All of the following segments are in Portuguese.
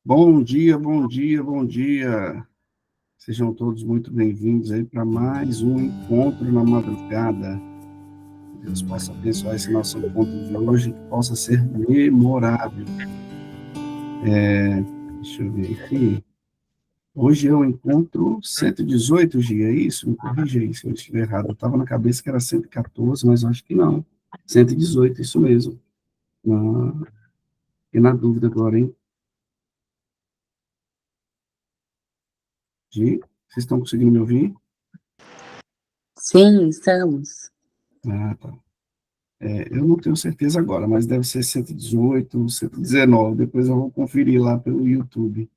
Bom dia, bom dia, bom dia. Sejam todos muito bem-vindos aí para mais um encontro na madrugada. Que Deus possa abençoar esse nosso encontro de hoje, que possa ser memorável. Deixa eu ver aqui. Hoje é o encontro 118, Gia, é isso? Me corrija aí se eu estiver errado. Eu estava na cabeça que era 114, mas eu acho que não. 118, isso mesmo. Ah, fiquei na dúvida agora, hein? Gi, vocês estão conseguindo me ouvir? Sim, estamos. Ah, tá. Eu não tenho certeza agora, mas deve ser 118, 119. Depois eu vou conferir lá pelo YouTube.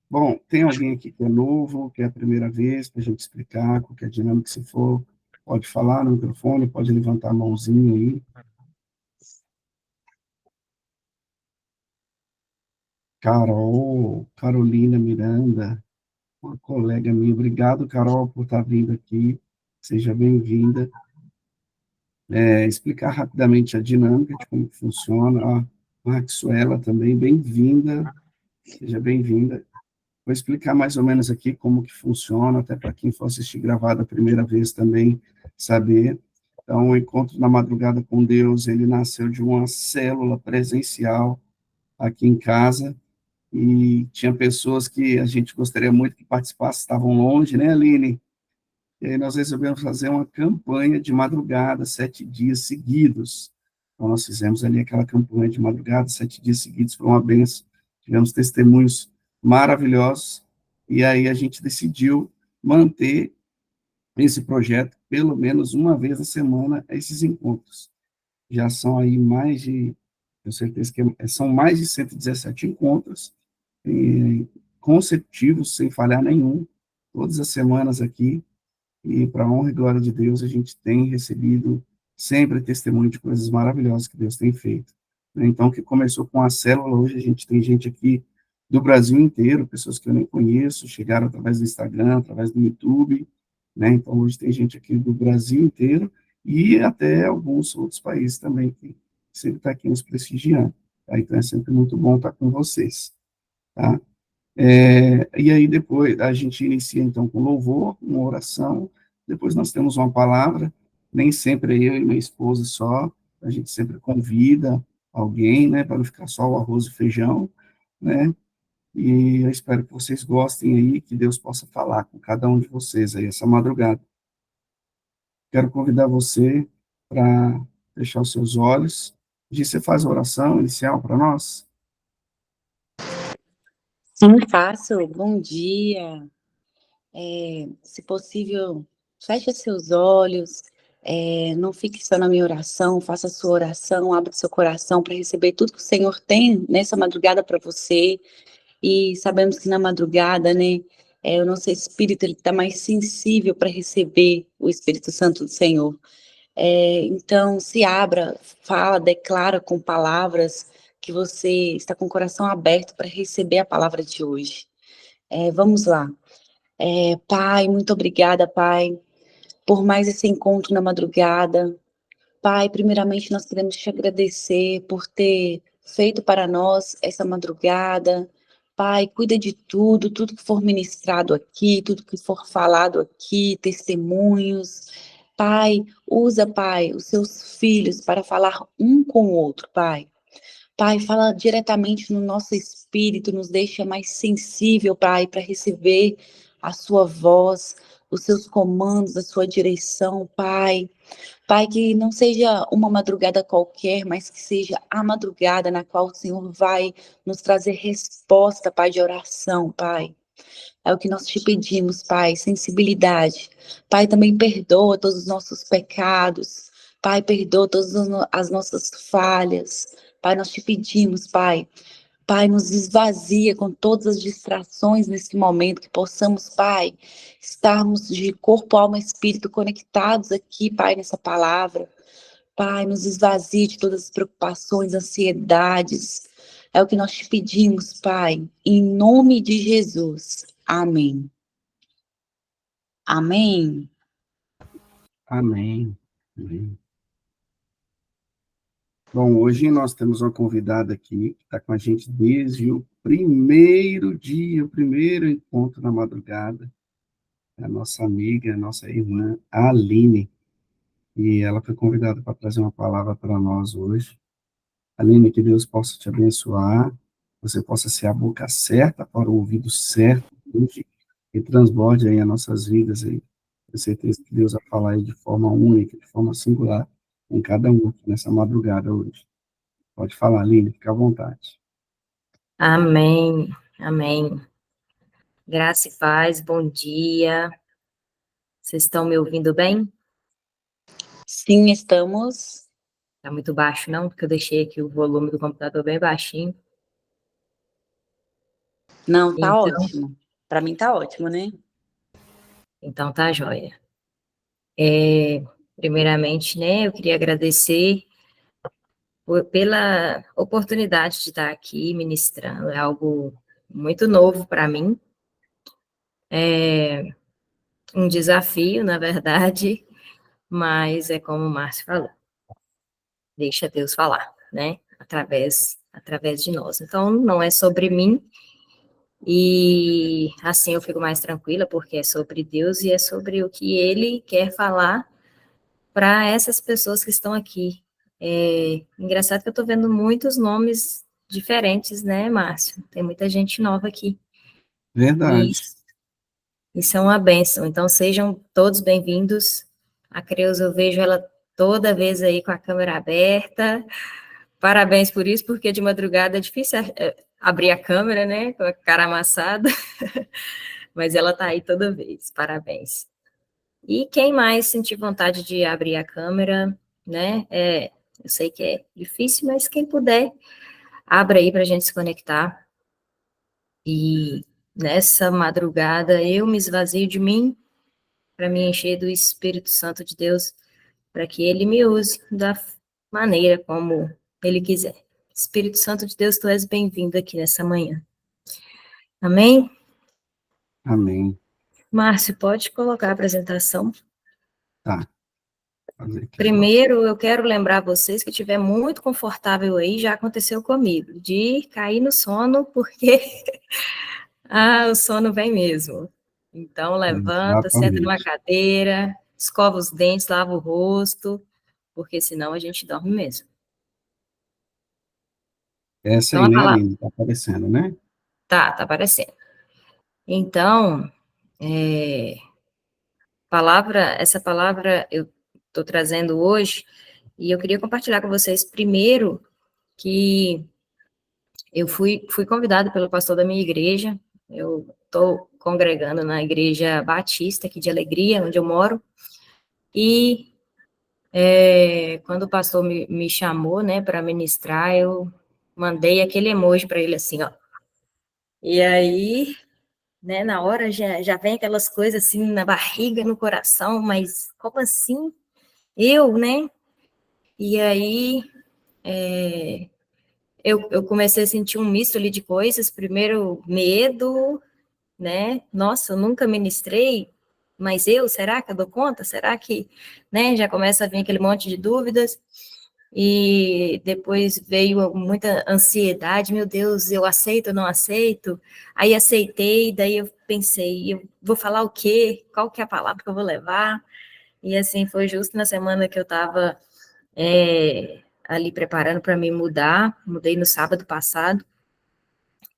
Bom, tem alguém aqui que é novo, que é a primeira vez, para a gente explicar qualquer dinâmica, se for, pode falar no microfone, pode levantar a mãozinha aí. Carol, Carolina Miranda, uma colega minha. Obrigado, Carol, por estar vindo aqui. Seja bem-vinda. Explicar rapidamente a dinâmica de como funciona. A Maxuela também, bem-vinda. Seja bem-vinda. Vou explicar mais ou menos aqui como que funciona, até para quem for assistir gravado a primeira vez também saber. Então, o Encontro na Madrugada com Deus, ele nasceu de uma célula presencial aqui em casa, e tinha pessoas que a gente gostaria muito que participassem, estavam longe, né, Aline? E aí nós resolvemos fazer uma campanha de madrugada, 7 dias seguidos. Então, nós fizemos ali aquela campanha de madrugada, 7 dias seguidos, foi uma benção. Tivemos testemunhos maravilhosos, e aí a gente decidiu manter esse projeto pelo menos uma vez a semana, esses encontros. Já são aí mais de, tenho certeza que são mais de 117 encontros, consecutivos, sem falhar nenhum, todas as semanas aqui, e, para a honra e glória de Deus, a gente tem recebido sempre testemunho de coisas maravilhosas que Deus tem feito. Então, que começou com a célula, hoje a gente tem gente aqui do Brasil inteiro, pessoas que eu nem conheço, chegaram através do Instagram, através do YouTube, né? Então, hoje tem gente aqui do Brasil inteiro e até alguns outros países também que sempre está aqui nos prestigiando. Tá? Então, é sempre muito bom estar com vocês, tá? E aí depois a gente inicia então com louvor, uma oração, depois nós temos uma palavra, nem sempre é eu e minha esposa só, a gente sempre convida alguém, né, para não ficar só o arroz e feijão, né, e eu espero que vocês gostem aí, que Deus possa falar com cada um de vocês aí essa madrugada. Quero convidar você para fechar os seus olhos, e você faz a oração inicial para nós? Sim, faço. Bom dia. Se possível, feche seus olhos. Não fique só na minha oração. Faça a sua oração. Abra seu coração para receber tudo que o Senhor tem nessa madrugada para você. E sabemos que na madrugada, né? O nosso espírito ele está mais sensível para receber o Espírito Santo do Senhor. Então, se abra, fala, declara com palavras que você está com o coração aberto para receber a palavra de hoje. Vamos lá. Pai, muito obrigada, Pai, por mais esse encontro na madrugada. Pai, primeiramente nós queremos te agradecer por ter feito para nós essa madrugada. Pai, cuida de tudo, tudo que for ministrado aqui, tudo que for falado aqui, testemunhos. Pai, usa, Pai, os seus filhos para falar um com o outro, Pai. Pai, fala diretamente no nosso espírito, nos deixa mais sensível, Pai, para receber a sua voz, os seus comandos, a sua direção, Pai. Pai, que não seja uma madrugada qualquer, mas que seja a madrugada na qual o Senhor vai nos trazer resposta, Pai, de oração, Pai. É o que nós te pedimos, Pai, sensibilidade. Pai, também perdoa todos os nossos pecados. Pai, perdoa todas as nossas falhas. Pai, nós te pedimos, Pai. Pai, nos esvazia com todas as distrações nesse momento, que possamos, Pai, estarmos de corpo, alma e espírito conectados aqui, Pai, nessa palavra. Pai, nos esvazie de todas as preocupações, ansiedades. É o que nós te pedimos, Pai, em nome de Jesus. Amém. Amém. Amém. Amém. Bom, hoje nós temos uma convidada aqui, que está com a gente desde o primeiro dia, o primeiro encontro na madrugada, é a nossa amiga, a nossa irmã, Aline, e ela foi convidada para trazer uma palavra para nós hoje. Aline, que Deus possa te abençoar, você possa ser a boca certa para o ouvido certo hoje, e transborde aí as nossas vidas aí. Tenho certeza que Deus vai falar aí de forma única, de forma singular, em cada um aqui nessa madrugada hoje. Pode falar, Aline, fica à vontade. Amém, amém. Graça e paz, bom dia. Vocês estão me ouvindo bem? Sim, estamos. Tá muito baixo, não? Porque eu deixei aqui o volume do computador bem baixinho. Não, tá Então, ótimo. Para mim tá ótimo, né? então tá joia. Primeiramente, né, eu queria agradecer pela oportunidade de estar aqui ministrando. É algo muito novo para mim. É um desafio, na verdade, mas é como o Márcio falou. Deixa Deus falar, né? Através de nós. Então, não é sobre mim, e assim eu fico mais tranquila, porque é sobre Deus e é sobre o que Ele quer falar para essas pessoas que estão aqui. É engraçado que eu estou vendo muitos nomes diferentes, né, Márcio? Tem muita gente nova aqui. E Verdade. isso é uma bênção. Então, sejam todos bem-vindos. A Creuza, eu vejo ela toda vez aí com a câmera aberta. Parabéns por isso, porque de madrugada é difícil abrir a câmera, né, com a cara amassada, mas ela tá aí toda vez. Parabéns. E quem mais sentir vontade de abrir a câmera, né, eu sei que é difícil, mas quem puder, abra aí para a gente se conectar. E nessa madrugada eu me esvazio de mim para me encher do Espírito Santo de Deus, para que ele me use da maneira como ele quiser. Espírito Santo de Deus, tu és bem-vindo aqui nessa manhã. Amém? Amém. Márcio, pode colocar a apresentação. Tá, vou fazer aqui agora. Primeiro, eu quero lembrar vocês que estiver muito confortável aí, já aconteceu comigo, de cair no sono, porque o sono vem mesmo. Então, levanta, senta numa Exatamente. cadeira, escova os dentes, lava o rosto, porque senão a gente dorme mesmo. Essa Então, aí, a né, palavra Aline? Tá aparecendo, né? tá aparecendo. Então, é, essa palavra eu estou trazendo hoje, e eu queria compartilhar com vocês primeiro que eu fui convidada pelo pastor da minha igreja, eu estou congregando na Igreja Batista aqui de Alegria, onde eu moro, e quando o pastor me chamou, né, para ministrar, eu mandei aquele emoji para ele assim, ó. E aí, né, na hora já vem aquelas coisas assim na barriga, no coração, mas como assim? Eu, né? E aí, eu comecei a sentir um misto ali de coisas, primeiro medo, né? Nossa, eu nunca ministrei, mas será que eu dou conta? Será que, né? Já começa a vir aquele monte de dúvidas. E depois veio muita ansiedade, meu Deus, eu aceito ou não aceito? Aí aceitei, daí eu pensei, eu vou falar o quê? Qual que é a palavra que eu vou levar? E assim, foi justo na semana que eu estava ali preparando para me mudar, mudei no sábado passado,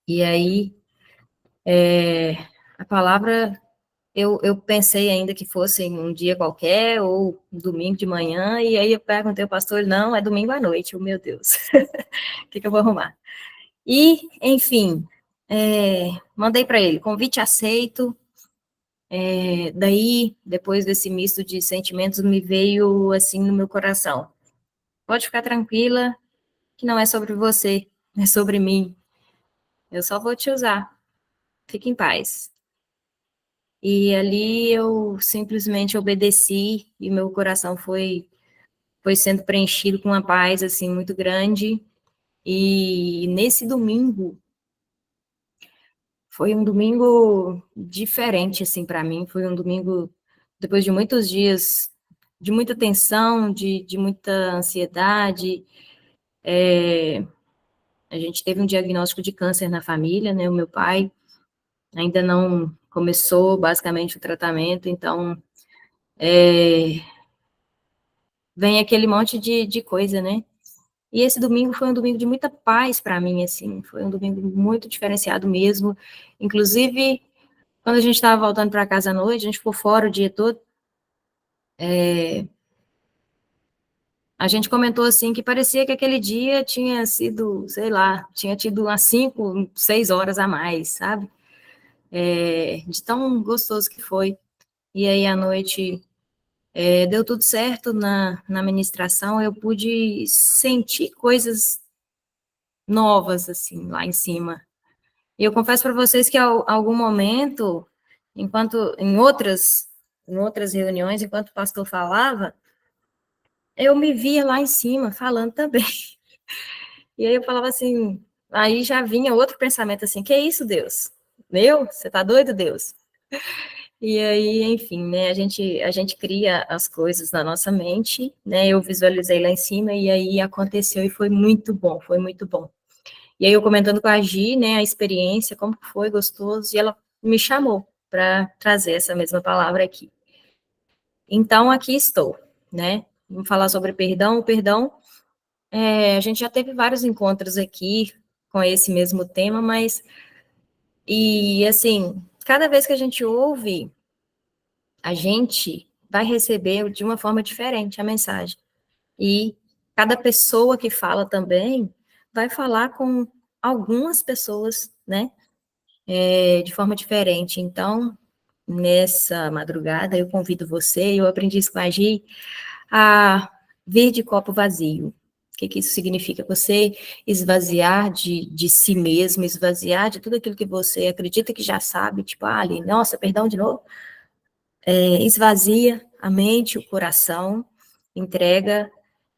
e aí a palavra eu pensei ainda que fosse um dia qualquer, ou um domingo de manhã, e aí eu perguntei ao pastor, não, é domingo à noite, oh, meu Deus, o que eu vou arrumar? E, enfim, mandei para ele, convite aceito, daí, depois desse misto de sentimentos, me veio, assim, no meu coração, pode ficar tranquila, que não é sobre você, é sobre mim, eu só vou te usar, fique em paz. E ali eu simplesmente obedeci e meu coração foi sendo preenchido com uma paz assim muito grande. E nesse domingo foi um domingo diferente assim para mim, foi um domingo depois de muitos dias de muita tensão, de muita ansiedade, A gente teve um diagnóstico de câncer na família, né? O meu pai ainda não começou, basicamente, o tratamento, então, vem aquele monte de coisa, né? E esse domingo foi um domingo de muita paz para mim, assim, foi um domingo muito diferenciado mesmo. Inclusive, quando a gente estava voltando para casa à noite, a gente ficou fora o dia todo, a gente comentou assim que parecia que aquele dia tinha sido, sei lá, tinha tido umas 5, 6 horas a mais, sabe? De tão gostoso que foi. E aí à noite deu tudo certo na ministração, eu pude sentir coisas novas, assim, lá em cima. E eu confesso para vocês que algum momento, enquanto em outras reuniões, enquanto o pastor falava, eu me via lá em cima falando também. E aí eu falava assim, aí já vinha outro pensamento assim, que é isso, Deus? Você tá doido, Deus? E aí, enfim, né, a gente cria as coisas na nossa mente, né, eu visualizei lá em cima e aí aconteceu e foi muito bom, foi muito bom. E aí eu comentando com a Gi, né, a experiência, como foi gostoso, e ela me chamou para trazer essa mesma palavra aqui. Então, aqui estou, né, vamos falar sobre perdão. O perdão, a gente já teve vários encontros aqui com esse mesmo tema, mas, e assim, cada vez que a gente ouve, a gente vai receber de uma forma diferente a mensagem. E cada pessoa que fala também vai falar com algumas pessoas, né, de forma diferente. Então, nessa madrugada, eu convido você, eu aprendi isso com a Gi, a vir de copo vazio. O que isso significa? Você esvaziar de si mesmo, esvaziar de tudo aquilo que você acredita que já sabe, tipo, ali, nossa, perdão de novo. Esvazia a mente, o coração, entrega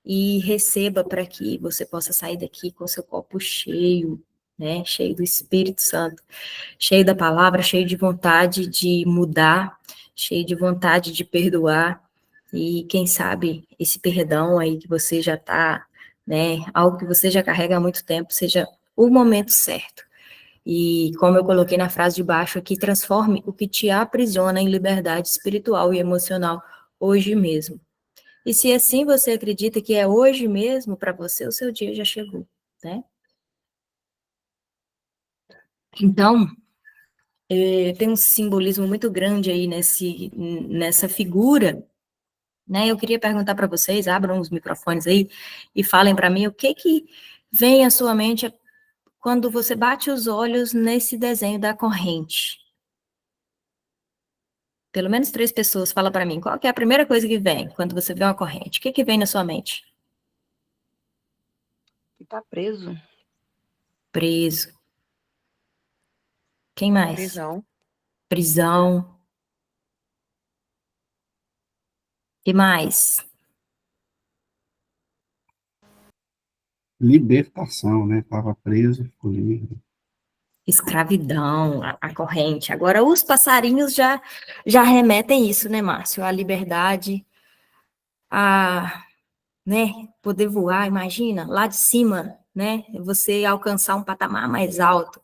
e receba para que você possa sair daqui com seu copo cheio, né? Cheio do Espírito Santo, cheio da palavra, cheio de vontade de mudar, cheio de vontade de perdoar. E quem sabe esse perdão aí que você já está, né? Algo que você já carrega há muito tempo, seja o momento certo. E como eu coloquei na frase de baixo aqui, transforme o que te aprisiona em liberdade espiritual e emocional hoje mesmo. E se assim você acredita que é hoje mesmo, para você o seu dia já chegou, né? Então, tem um simbolismo muito grande aí nessa figura, né? Eu queria perguntar para vocês, abram os microfones aí e falem para mim o que vem à sua mente quando você bate os olhos nesse desenho da corrente. Pelo menos 3 pessoas, fala para mim, qual que é a primeira coisa que vem quando você vê uma corrente? O que vem na sua mente? Que tá preso. Preso. Quem mais? Prisão. Prisão. Que mais? Libertação, né? Estava preso, ficou livre. Escravidão, a corrente. Agora, os passarinhos já remetem isso, né, Márcio? A liberdade, a, né, poder voar, imagina, lá de cima, né, você alcançar um patamar mais alto.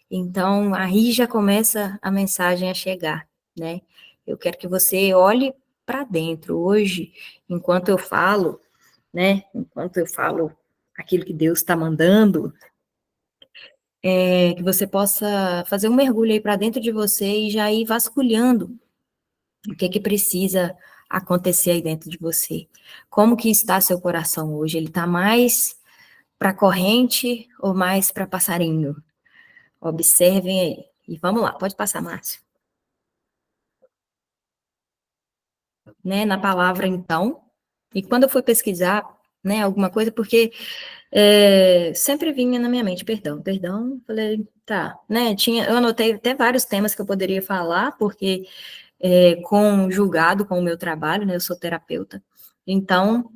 Então, aí já começa a mensagem a chegar, né? Eu quero que você olhe para dentro hoje, enquanto eu falo, né? Enquanto eu falo aquilo que Deus está mandando, que você possa fazer um mergulho aí para dentro de você e já ir vasculhando o que precisa acontecer aí dentro de você. Como que está seu coração hoje? Ele está mais para corrente ou mais para passarinho? Observem aí. E vamos lá, pode passar, Márcio. Né, na palavra então, e quando eu fui pesquisar, né, alguma coisa, porque sempre vinha na minha mente, perdão, falei, tá, né, eu anotei até vários temas que eu poderia falar, porque conjugado com o meu trabalho, né, eu sou terapeuta, então,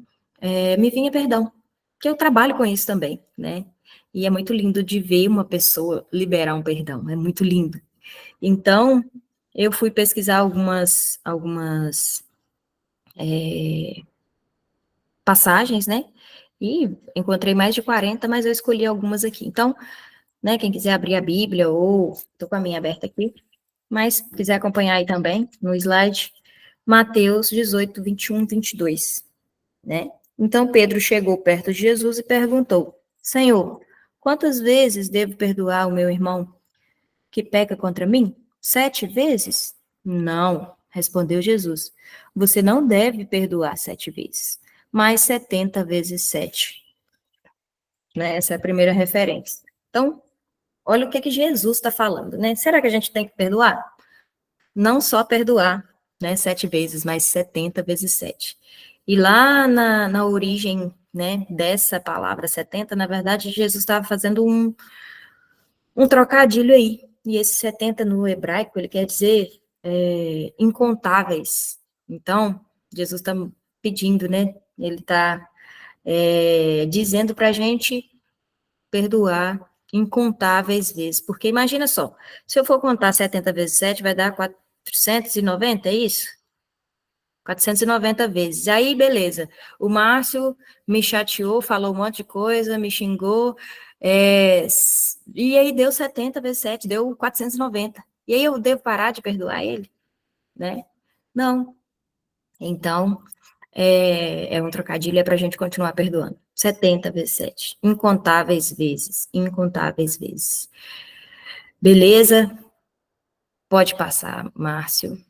me vinha perdão, que eu trabalho com isso também, né, e é muito lindo de ver uma pessoa liberar um perdão, é muito lindo. Então, eu fui pesquisar algumas passagens, né? E encontrei mais de 40, mas eu escolhi algumas aqui. Então, né, quem quiser abrir a Bíblia, ou estou com a minha aberta aqui, mas quiser acompanhar aí também, no slide, Mateus 18, 21, 22, né? Então, Pedro chegou perto de Jesus e perguntou, Senhor, quantas vezes devo perdoar o meu irmão que peca contra mim? 7 vezes? Não, respondeu Jesus. Você não deve perdoar 7 vezes, mas 70 vezes 7. Né? Essa é a primeira referência. Então, olha o que Jesus está falando, né? Será que a gente tem que perdoar? Não só perdoar, né, 7 vezes, mas 70 vezes 7. E lá na origem, né, dessa palavra 70, na verdade, Jesus estava fazendo um trocadilho aí. E esse 70 no hebraico, ele quer dizer incontáveis. Então, Jesus está pedindo, né? Ele está dizendo para a gente perdoar incontáveis vezes. Porque imagina só, se eu for contar 70 vezes 7, vai dar 490, é isso? 490 vezes. Aí, beleza. O Márcio me chateou, falou um monte de coisa, me xingou, e aí deu 70 vezes 7, deu 490. E aí eu devo parar de perdoar ele? Né? Não. Então, é um trocadilho, é para a gente continuar perdoando. 70 vezes 7. Incontáveis vezes. Incontáveis vezes. Beleza? Pode passar, Márcio.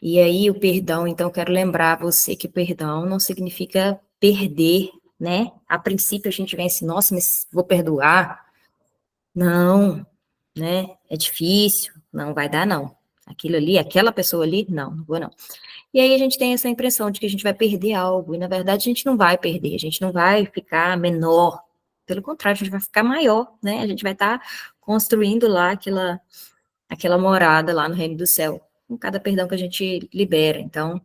E aí, o perdão, então, quero lembrar você que perdão não significa perder, né? A princípio, a gente vem assim, nossa, mas vou perdoar? Não, né? É difícil, não vai dar, não. Aquilo ali, aquela pessoa ali, não vou, não. E aí, a gente tem essa impressão de que a gente vai perder algo, e, na verdade, a gente não vai perder, a gente não vai ficar menor. Pelo contrário, a gente vai ficar maior, né? A gente vai estar construindo lá aquela morada lá no reino do céu, com cada perdão que a gente libera. Então,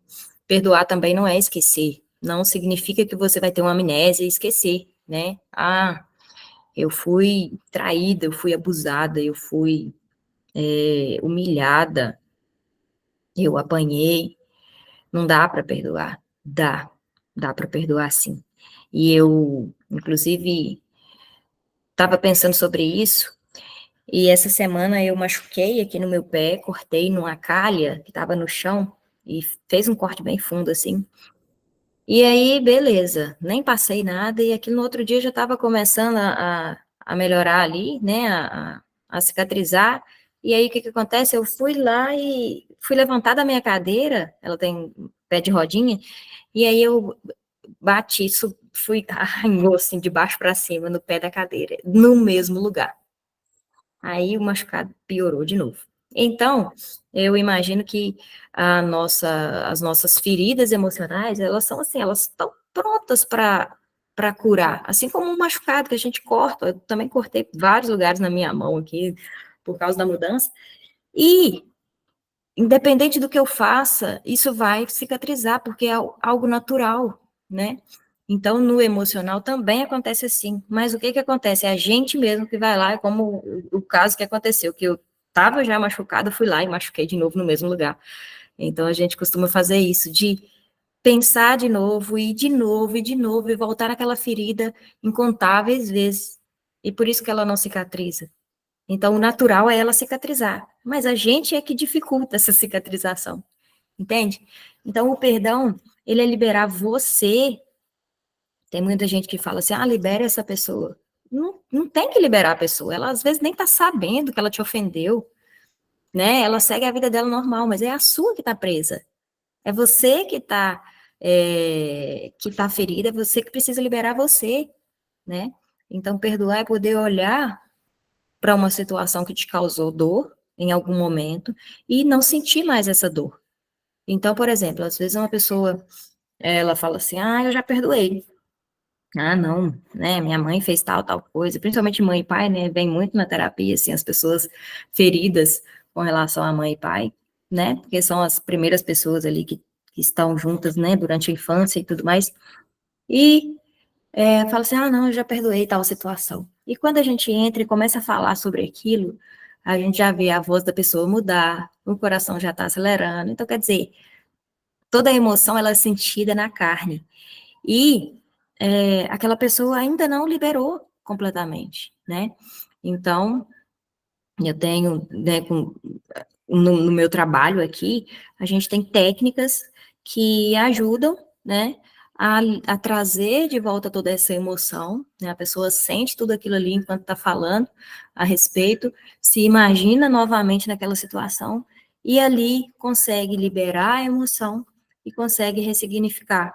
perdoar também não é esquecer, não significa que você vai ter uma amnésia e esquecer, né? Ah, eu fui traída, eu fui abusada, eu fui humilhada, eu apanhei. Não dá para perdoar? Dá para perdoar sim. E eu, inclusive, estava pensando sobre isso. E essa semana eu machuquei aqui no meu pé, cortei numa calha que estava no chão e fez um corte bem fundo assim. E aí, beleza, nem passei nada e aquilo no outro dia já estava começando a melhorar ali, né, a cicatrizar. E aí, o que acontece? Eu fui lá e fui levantar da minha cadeira, ela tem pé de rodinha, e aí eu bati, isso fui, arranhou assim, de baixo para cima, no pé da cadeira, no mesmo lugar. Aí o machucado piorou de novo. Então, eu imagino que as nossas feridas emocionais, elas são assim, elas estão prontas para curar. Assim como um machucado que a gente corta, eu também cortei vários lugares na minha mão aqui, por causa da mudança, e independente do que eu faça, isso vai cicatrizar, porque é algo natural, né? Então, no emocional também acontece assim. Mas o que que acontece? É a gente mesmo que vai lá, é como o caso que aconteceu, que eu estava já machucada, fui lá e machuquei de novo no mesmo lugar. Então, a gente costuma fazer isso, de pensar de novo, e de novo, e de novo, e voltar naquela ferida incontáveis vezes. E por isso que ela não cicatriza. Então, o natural é ela cicatrizar, mas a gente é que dificulta essa cicatrização, entende? Então, o perdão, ele é liberar você. Tem muita gente que fala assim, libera essa pessoa. Não, não tem que liberar a pessoa, ela às vezes nem tá sabendo que ela te ofendeu, né? Ela segue a vida dela normal, mas é a sua que tá presa. É você que tá ferida, é você que precisa liberar você, né? Então, perdoar é poder olhar para uma situação que te causou dor em algum momento e não sentir mais essa dor. Então, por exemplo, às vezes uma pessoa, ela fala assim, eu já perdoei. Não, né, minha mãe fez tal coisa, principalmente mãe e pai, né, vem muito na terapia, assim, as pessoas feridas com relação a mãe e pai, né, porque são as primeiras pessoas ali que estão juntas, né, durante a infância e tudo mais, e fala assim, não, eu já perdoei tal situação. E quando a gente entra e começa a falar sobre aquilo, a gente já vê a voz da pessoa mudar, o coração já está acelerando. Então, quer dizer, toda a emoção, ela é sentida na carne. E aquela pessoa ainda não liberou completamente, né? Então, eu tenho, né, no meu trabalho aqui, a gente tem técnicas que ajudam, né, a trazer de volta toda essa emoção, né, a pessoa sente tudo aquilo ali enquanto está falando a respeito, se imagina novamente naquela situação, e ali consegue liberar a emoção e consegue ressignificar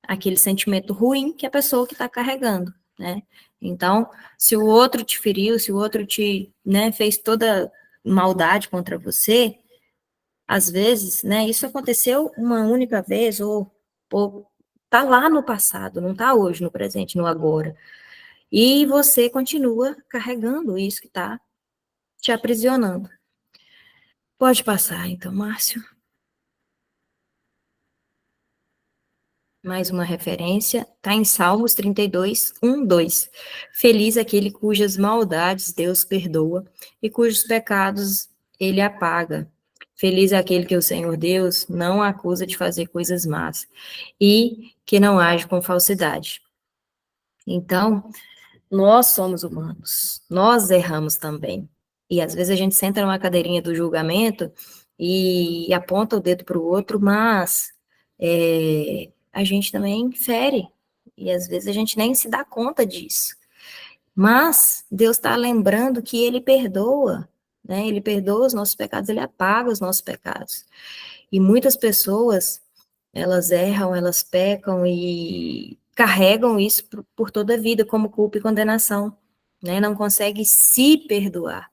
aquele sentimento ruim que a pessoa que está carregando, né? Então, se o outro te feriu, se o outro te, né, fez toda maldade contra você, às vezes, né, isso aconteceu uma única vez ou tá lá no passado, não tá hoje, no presente, no agora. E você continua carregando isso que tá te aprisionando. Pode passar, então, Márcio. Mais uma referência, está em Salmos 32, 1, 2. Feliz aquele cujas maldades Deus perdoa e cujos pecados ele apaga. Feliz aquele que o Senhor Deus não acusa de fazer coisas más e que não age com falsidade. Então, nós somos humanos, nós erramos também. E às vezes a gente senta numa cadeirinha do julgamento e aponta o dedo para o outro, mas a gente também fere. E às vezes a gente nem se dá conta disso. Mas Deus está lembrando que Ele perdoa, né? Ele perdoa os nossos pecados, Ele apaga os nossos pecados. E muitas pessoas, elas erram, elas pecam e carregam isso por toda a vida, como culpa e condenação, né? Não consegue se perdoar.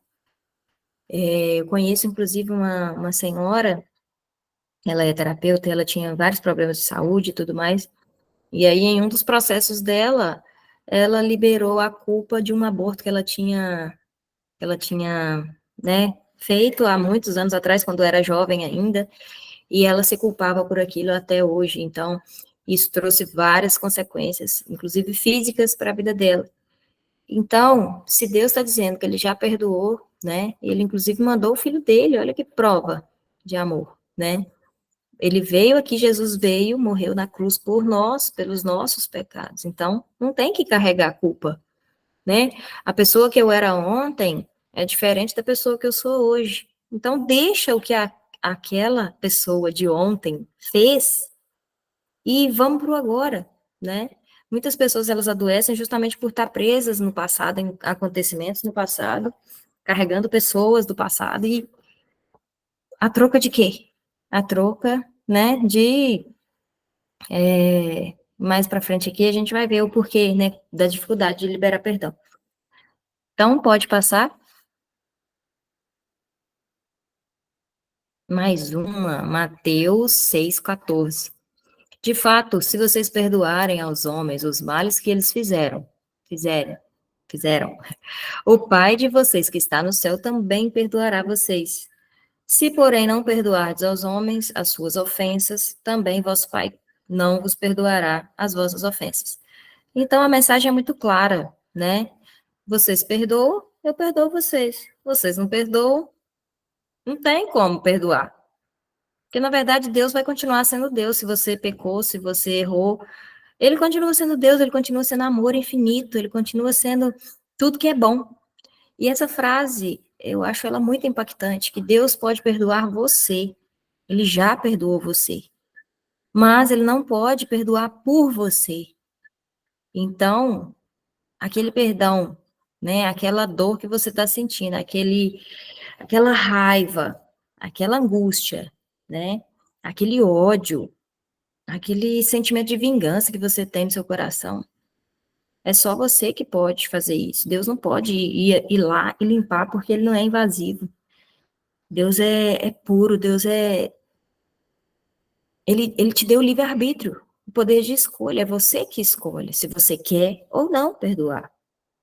Eu conheço, inclusive, uma senhora, ela é terapeuta, ela tinha vários problemas de saúde e tudo mais, e aí, em um dos processos dela, ela liberou a culpa de um aborto que ela tinha, né, feito há muitos anos atrás, quando era jovem ainda, e ela se culpava por aquilo até hoje. Então, isso trouxe várias consequências, inclusive físicas, para a vida dela. Então, se Deus está dizendo que Ele já perdoou, né, Ele inclusive mandou o filho dele, olha que prova de amor, né? Ele veio aqui, Jesus veio, morreu na cruz por nós, pelos nossos pecados. Então, não tem que carregar a culpa, né? A pessoa que eu era ontem é diferente da pessoa que eu sou hoje. Então, deixa o que aquela pessoa de ontem fez e vamos para o agora, né? Muitas pessoas, elas adoecem justamente por estar presas no passado, em acontecimentos no passado, carregando pessoas do passado, e a troca de quê? A troca, né, mais para frente aqui, a gente vai ver o porquê, né, da dificuldade de liberar perdão. Então, pode passar. Mais uma, Mateus 6,14. De fato, se vocês perdoarem aos homens os males que eles fizeram, o Pai de vocês que está no céu também perdoará vocês. Se, porém, não perdoardes aos homens as suas ofensas, também vosso Pai não vos perdoará as vossas ofensas. Então, a mensagem é muito clara, né? Vocês perdoam, eu perdoo vocês. Vocês não perdoam, não tem como perdoar. Porque, na verdade, Deus vai continuar sendo Deus. Se você pecou, se você errou, Ele continua sendo Deus, Ele continua sendo amor infinito, Ele continua sendo tudo que é bom. E essa frase, eu acho ela muito impactante, que Deus pode perdoar você. Ele já perdoou você. Mas Ele não pode perdoar por você. Então, aquele perdão, né, aquela dor que você está sentindo, aquela raiva, aquela angústia, né, aquele ódio, aquele sentimento de vingança que você tem no seu coração, é só você que pode fazer isso. Deus não pode ir lá e limpar, porque Ele não é invasivo. Deus é puro, Ele te deu o livre-arbítrio, o poder de escolha, é você que escolhe se você quer ou não perdoar.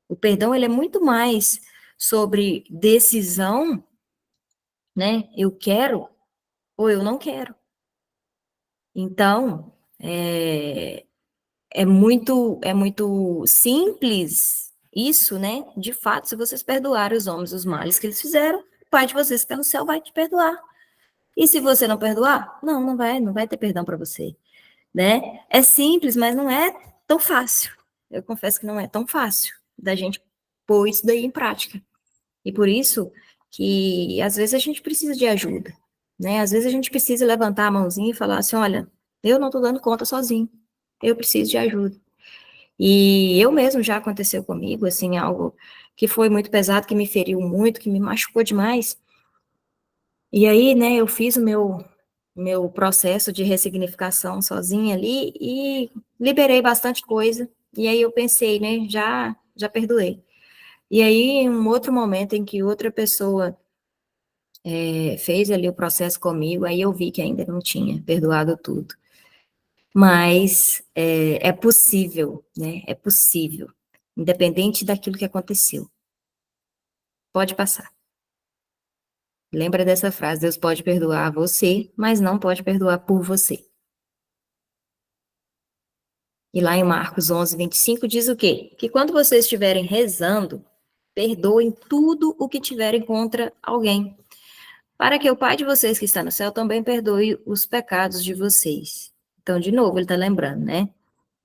O perdão, ele é muito mais sobre decisão, né? Eu quero ou eu não quero. Então, é muito simples isso, né? De fato, se vocês perdoarem os homens os males que eles fizeram, o Pai de vocês que está no céu vai te perdoar. E se você não perdoar, não vai ter perdão para você, né? É simples, mas não é tão fácil. Eu confesso que não é tão fácil da gente pôr isso daí em prática. E por isso que às vezes a gente precisa de ajuda, né? Às vezes a gente precisa levantar a mãozinha e falar assim, olha, eu não estou dando conta sozinho, eu preciso de ajuda. E eu mesmo já aconteceu comigo, assim, algo que foi muito pesado, que me feriu muito, que me machucou demais. E aí, né, eu fiz o meu processo de ressignificação sozinha ali e liberei bastante coisa. E aí eu pensei, né, já perdoei. E aí, em um outro momento em que outra pessoa fez ali o processo comigo, aí eu vi que ainda não tinha perdoado tudo. Mas é possível, né? É possível, independente daquilo que aconteceu. Pode passar. Lembra dessa frase, Deus pode perdoar você, mas não pode perdoar por você. E lá em Marcos 11:25 diz o quê? Que quando vocês estiverem rezando, perdoem tudo o que tiverem contra alguém, para que o Pai de vocês que está no céu também perdoe os pecados de vocês. Então, de novo, ele está lembrando, né?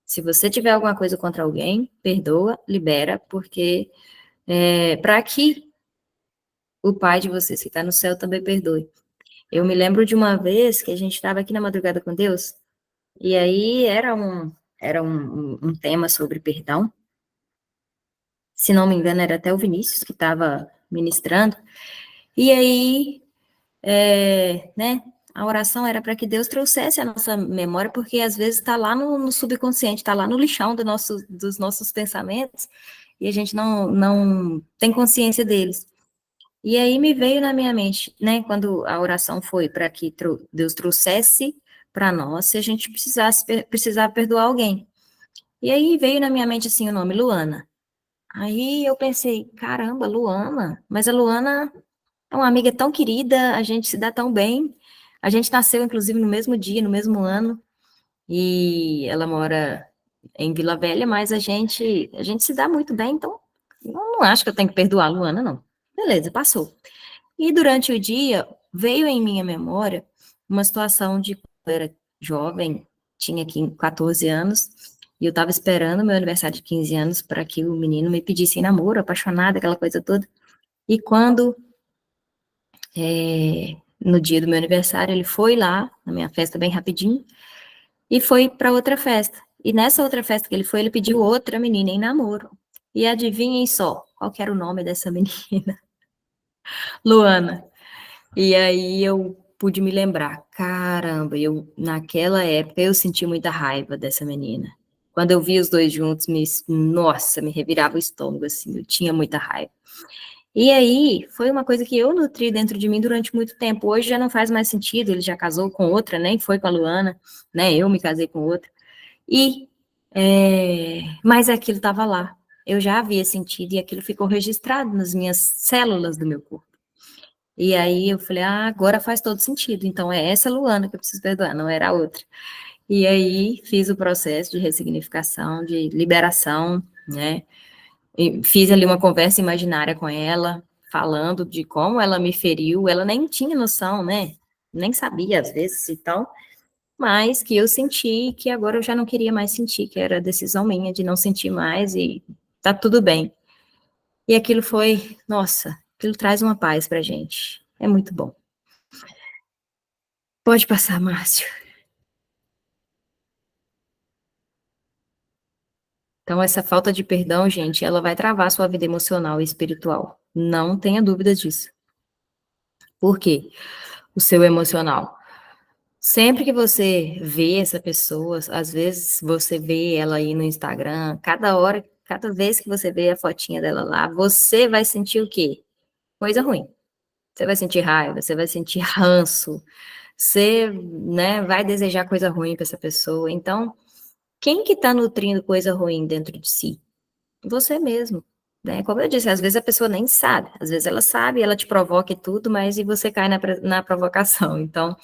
Se você tiver alguma coisa contra alguém, perdoa, libera, porque para que o Pai de vocês que está no céu também perdoe. Eu me lembro de uma vez que a gente estava aqui na madrugada com Deus, e aí era um tema sobre perdão. Se não me engano, era até o Vinícius que estava ministrando. E aí, né, a oração era para que Deus trouxesse a nossa memória, porque às vezes está lá no subconsciente, está lá no lixão dos nossos pensamentos, e a gente não tem consciência deles. E aí me veio na minha mente, né, quando a oração foi para que Deus trouxesse para nós se a gente precisar perdoar alguém. E aí veio na minha mente assim o nome Luana. Aí eu pensei, caramba, Luana, mas a Luana é uma amiga tão querida, a gente se dá tão bem. A gente nasceu, inclusive, no mesmo dia, no mesmo ano, e ela mora em Vila Velha, mas a gente se dá muito bem, então eu não acho que eu tenho que perdoar a Luana, não. Beleza, passou. E durante o dia, veio em minha memória uma situação de quando eu era jovem, tinha aqui 14 anos, e eu estava esperando meu aniversário de 15 anos para que o menino me pedisse em namoro, apaixonada, aquela coisa toda. E quando, no dia do meu aniversário, ele foi lá, na minha festa bem rapidinho, e foi para outra festa. E nessa outra festa que ele foi, ele pediu outra menina em namoro. E adivinhem só, qual que era o nome dessa menina? Luana. E aí eu pude me lembrar, caramba, naquela época eu senti muita raiva dessa menina. Quando eu vi os dois juntos, nossa, me revirava o estômago, assim, eu tinha muita raiva. E aí, foi uma coisa que eu nutri dentro de mim durante muito tempo. Hoje já não faz mais sentido, ele já casou com outra, nem foi com a Luana, né? Eu me casei com outra. Mas aquilo estava lá. Eu já havia sentido e aquilo ficou registrado nas minhas células do meu corpo. E aí eu falei, agora faz todo sentido. Então é essa Luana que eu preciso perdoar, não era a outra. E aí fiz o processo de ressignificação, de liberação, né? E fiz ali uma conversa imaginária com ela, falando de como ela me feriu. Ela nem tinha noção, né? Nem sabia às vezes e tal. Mas que eu senti que agora eu já não queria mais sentir, que era decisão minha de não sentir mais e tá tudo bem. E aquilo foi, nossa, aquilo traz uma paz pra gente. É muito bom. Pode passar, Márcio. Então, essa falta de perdão, gente, ela vai travar sua vida emocional e espiritual. Não tenha dúvida disso. Por quê? O seu emocional. Sempre que você vê essa pessoa, às vezes você vê ela aí no Instagram, cada hora, cada vez que você vê a fotinha dela lá, você vai sentir o quê? Coisa ruim. Você vai sentir raiva, você vai sentir ranço, você, né, vai desejar coisa ruim para essa pessoa. Então, quem que está nutrindo coisa ruim dentro de si? Você mesmo, né? Como eu disse, às vezes a pessoa nem sabe, às vezes ela sabe, ela te provoca e tudo, mas e você cai na provocação. Então,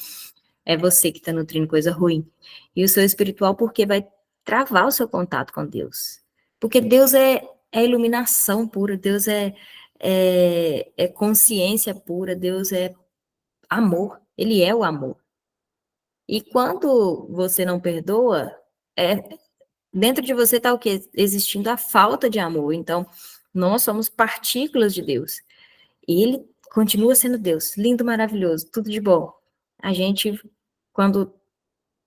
é você que está nutrindo coisa ruim. E o seu espiritual, porque vai travar o seu contato com Deus. Porque Deus é iluminação pura, Deus é consciência pura, Deus é amor, Ele é o amor. E quando você não perdoa, é dentro de você está o quê? Existindo a falta de amor. Então, nós somos partículas de Deus. E ele continua sendo Deus, lindo, maravilhoso, tudo de bom. A gente, quando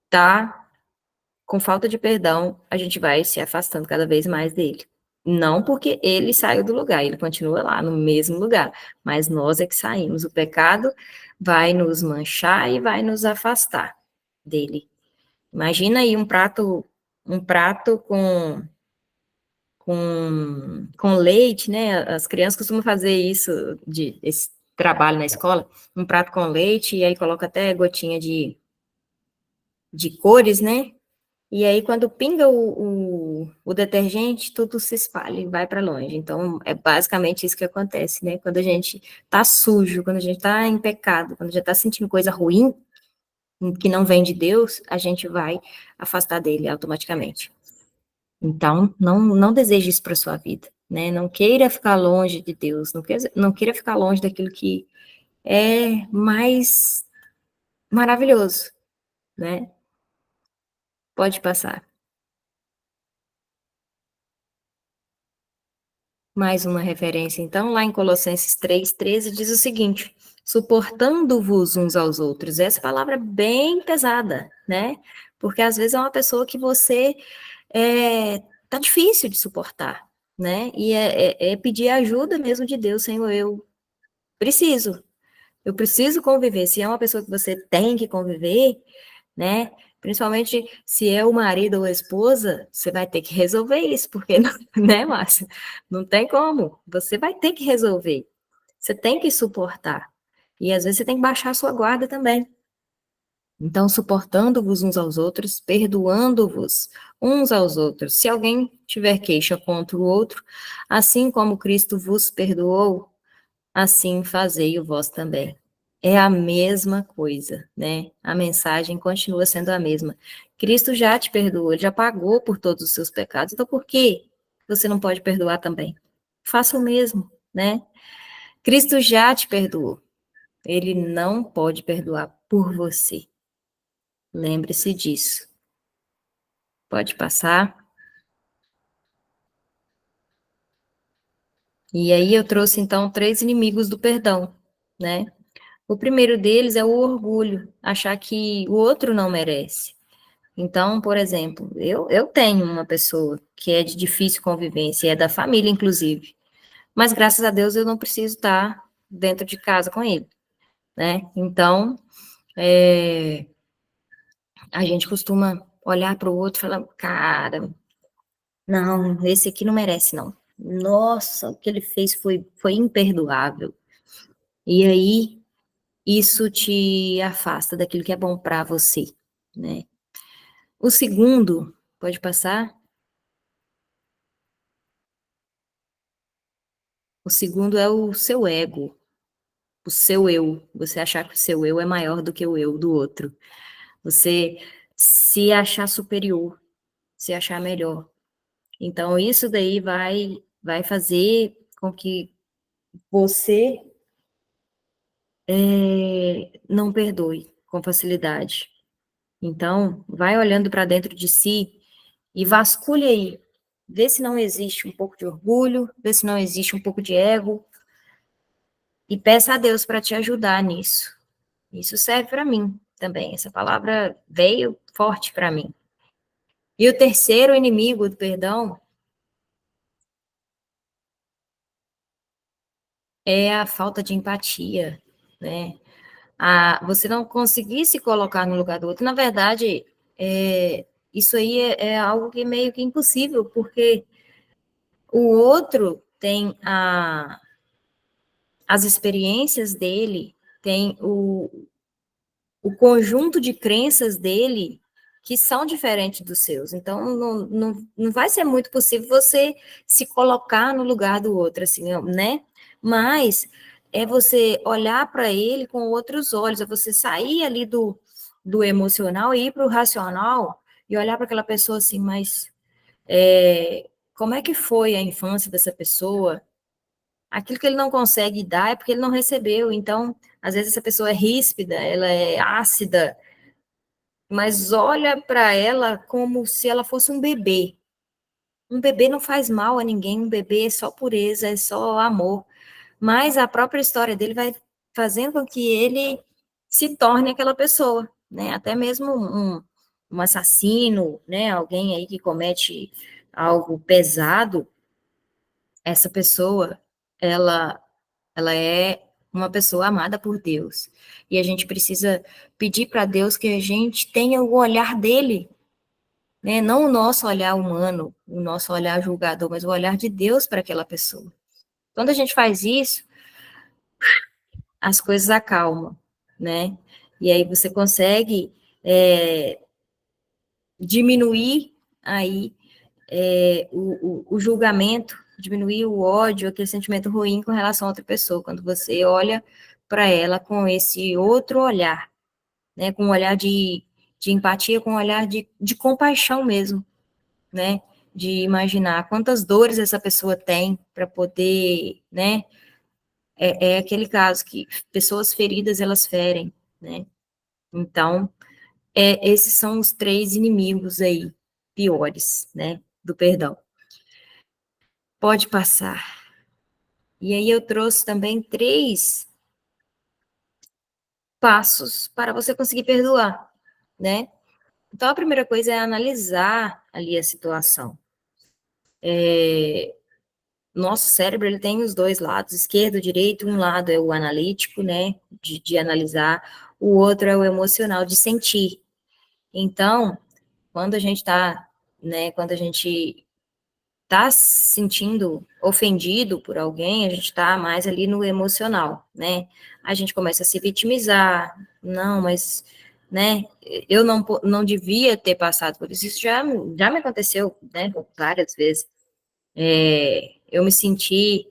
tá com falta de perdão, a gente vai se afastando cada vez mais dele. Não porque ele saiu do lugar, ele continua lá no mesmo lugar, mas nós é que saímos. O pecado vai nos manchar e vai nos afastar dele. Imagina aí um prato com leite, né? As crianças costumam fazer isso, esse trabalho na escola, um prato com leite, e aí coloca até gotinha de cores, né? E aí, quando pinga o detergente, tudo se espalha e vai para longe. Então, é basicamente isso que acontece, né? Quando a gente tá sujo, quando a gente tá em pecado, quando a gente tá sentindo coisa ruim, que não vem de Deus, a gente vai afastar dele automaticamente. Então, não deseje isso para sua vida, né? Não queira ficar longe de Deus, não queira ficar longe daquilo que é mais maravilhoso, né? Pode passar. Mais uma referência, então, lá em Colossenses 3:13 diz o seguinte: suportando-vos uns aos outros. Essa palavra é bem pesada, né? Porque às vezes é uma pessoa que você tá difícil de suportar, né? E é pedir ajuda mesmo de Deus, Senhor, preciso, eu preciso conviver. Se é uma pessoa que você tem que conviver, né? Principalmente se é o marido ou a esposa, você vai ter que resolver isso, porque, né, Márcia? Não tem como. Você vai ter que resolver. Você tem que suportar. E às vezes você tem que baixar a sua guarda também. Então, suportando-vos uns aos outros, perdoando-vos uns aos outros. Se alguém tiver queixa contra o outro, assim como Cristo vos perdoou, assim fazei o vós também. É a mesma coisa, né? A mensagem continua sendo a mesma. Cristo já te perdoou, ele já pagou por todos os seus pecados, então por que você não pode perdoar também? Faça o mesmo, né? Cristo já te perdoou, ele não pode perdoar por você. Lembre-se disso. Pode passar. E aí eu trouxe, então, 3 inimigos do perdão, né? O primeiro deles é o orgulho, achar que o outro não merece. Então, por exemplo, eu tenho uma pessoa que é de difícil convivência, é da família, inclusive, mas graças a Deus eu não preciso estar dentro de casa com ele, né? Então, a gente costuma olhar para o outro e falar, cara, não, esse aqui não merece, não. Nossa, o que ele fez foi imperdoável. E aí, isso te afasta daquilo que é bom para você, né? O segundo, pode passar? O segundo é o seu ego, o seu eu. Você achar que o seu eu é maior do que o eu do outro. Você se achar superior, se achar melhor. Então, isso daí vai fazer com que você não perdoe com facilidade. Então, vai olhando para dentro de si e vasculha aí. Vê se não existe um pouco de orgulho, vê se não existe um pouco de ego, e peça a Deus para te ajudar nisso. Isso serve para mim também. Essa palavra veio forte para mim. E o terceiro inimigo do perdão é a falta de empatia, né? Você não conseguir se colocar no lugar do outro. Na verdade, isso aí é algo que é meio que impossível, porque o outro tem as experiências dele, tem o conjunto de crenças dele que são diferentes dos seus. Então, não vai ser muito possível você se colocar no lugar do outro, assim, né? Mas é você olhar para ele com outros olhos, é você sair ali do emocional e ir para o racional e olhar para aquela pessoa assim, mas como é que foi a infância dessa pessoa? Aquilo que ele não consegue dar é porque ele não recebeu. Então, às vezes essa pessoa é ríspida, ela é ácida, mas olha para ela como se ela fosse um bebê. Um bebê não faz mal a ninguém, um bebê é só pureza, é só amor. Mas a própria história dele vai fazendo com que ele se torne aquela pessoa, né? Até mesmo um assassino, né? Alguém aí que comete algo pesado, essa pessoa, ela, ela é uma pessoa amada por Deus. E a gente precisa pedir para Deus que a gente tenha o olhar dele, né? Não o nosso olhar humano, o nosso olhar julgador, mas o olhar de Deus para aquela pessoa. Quando a gente faz isso, as coisas acalmam, né? E aí você consegue diminuir aí o julgamento, diminuir o ódio, aquele sentimento ruim com relação a outra pessoa, quando você olha para ela com esse outro olhar, né? Com um olhar de empatia, com um olhar de compaixão mesmo, né? De imaginar quantas dores essa pessoa tem para poder, né? É aquele caso que pessoas feridas, elas ferem, né? Então, esses são os três inimigos aí, piores, né? Do perdão. Pode passar. E aí eu trouxe também 3 passos para você conseguir perdoar, né? Então, a primeira coisa é analisar ali a situação. Nosso cérebro, ele tem os dois lados, esquerdo, direito, um lado é o analítico, né, de analisar, o outro é o emocional, de sentir. Então, quando a gente está, né, quando a gente está se sentindo ofendido por alguém, a gente está mais ali no emocional, né? A gente começa a se vitimizar, não, mas, né, eu não devia ter passado por isso, isso já me aconteceu, né, várias vezes. Eu me senti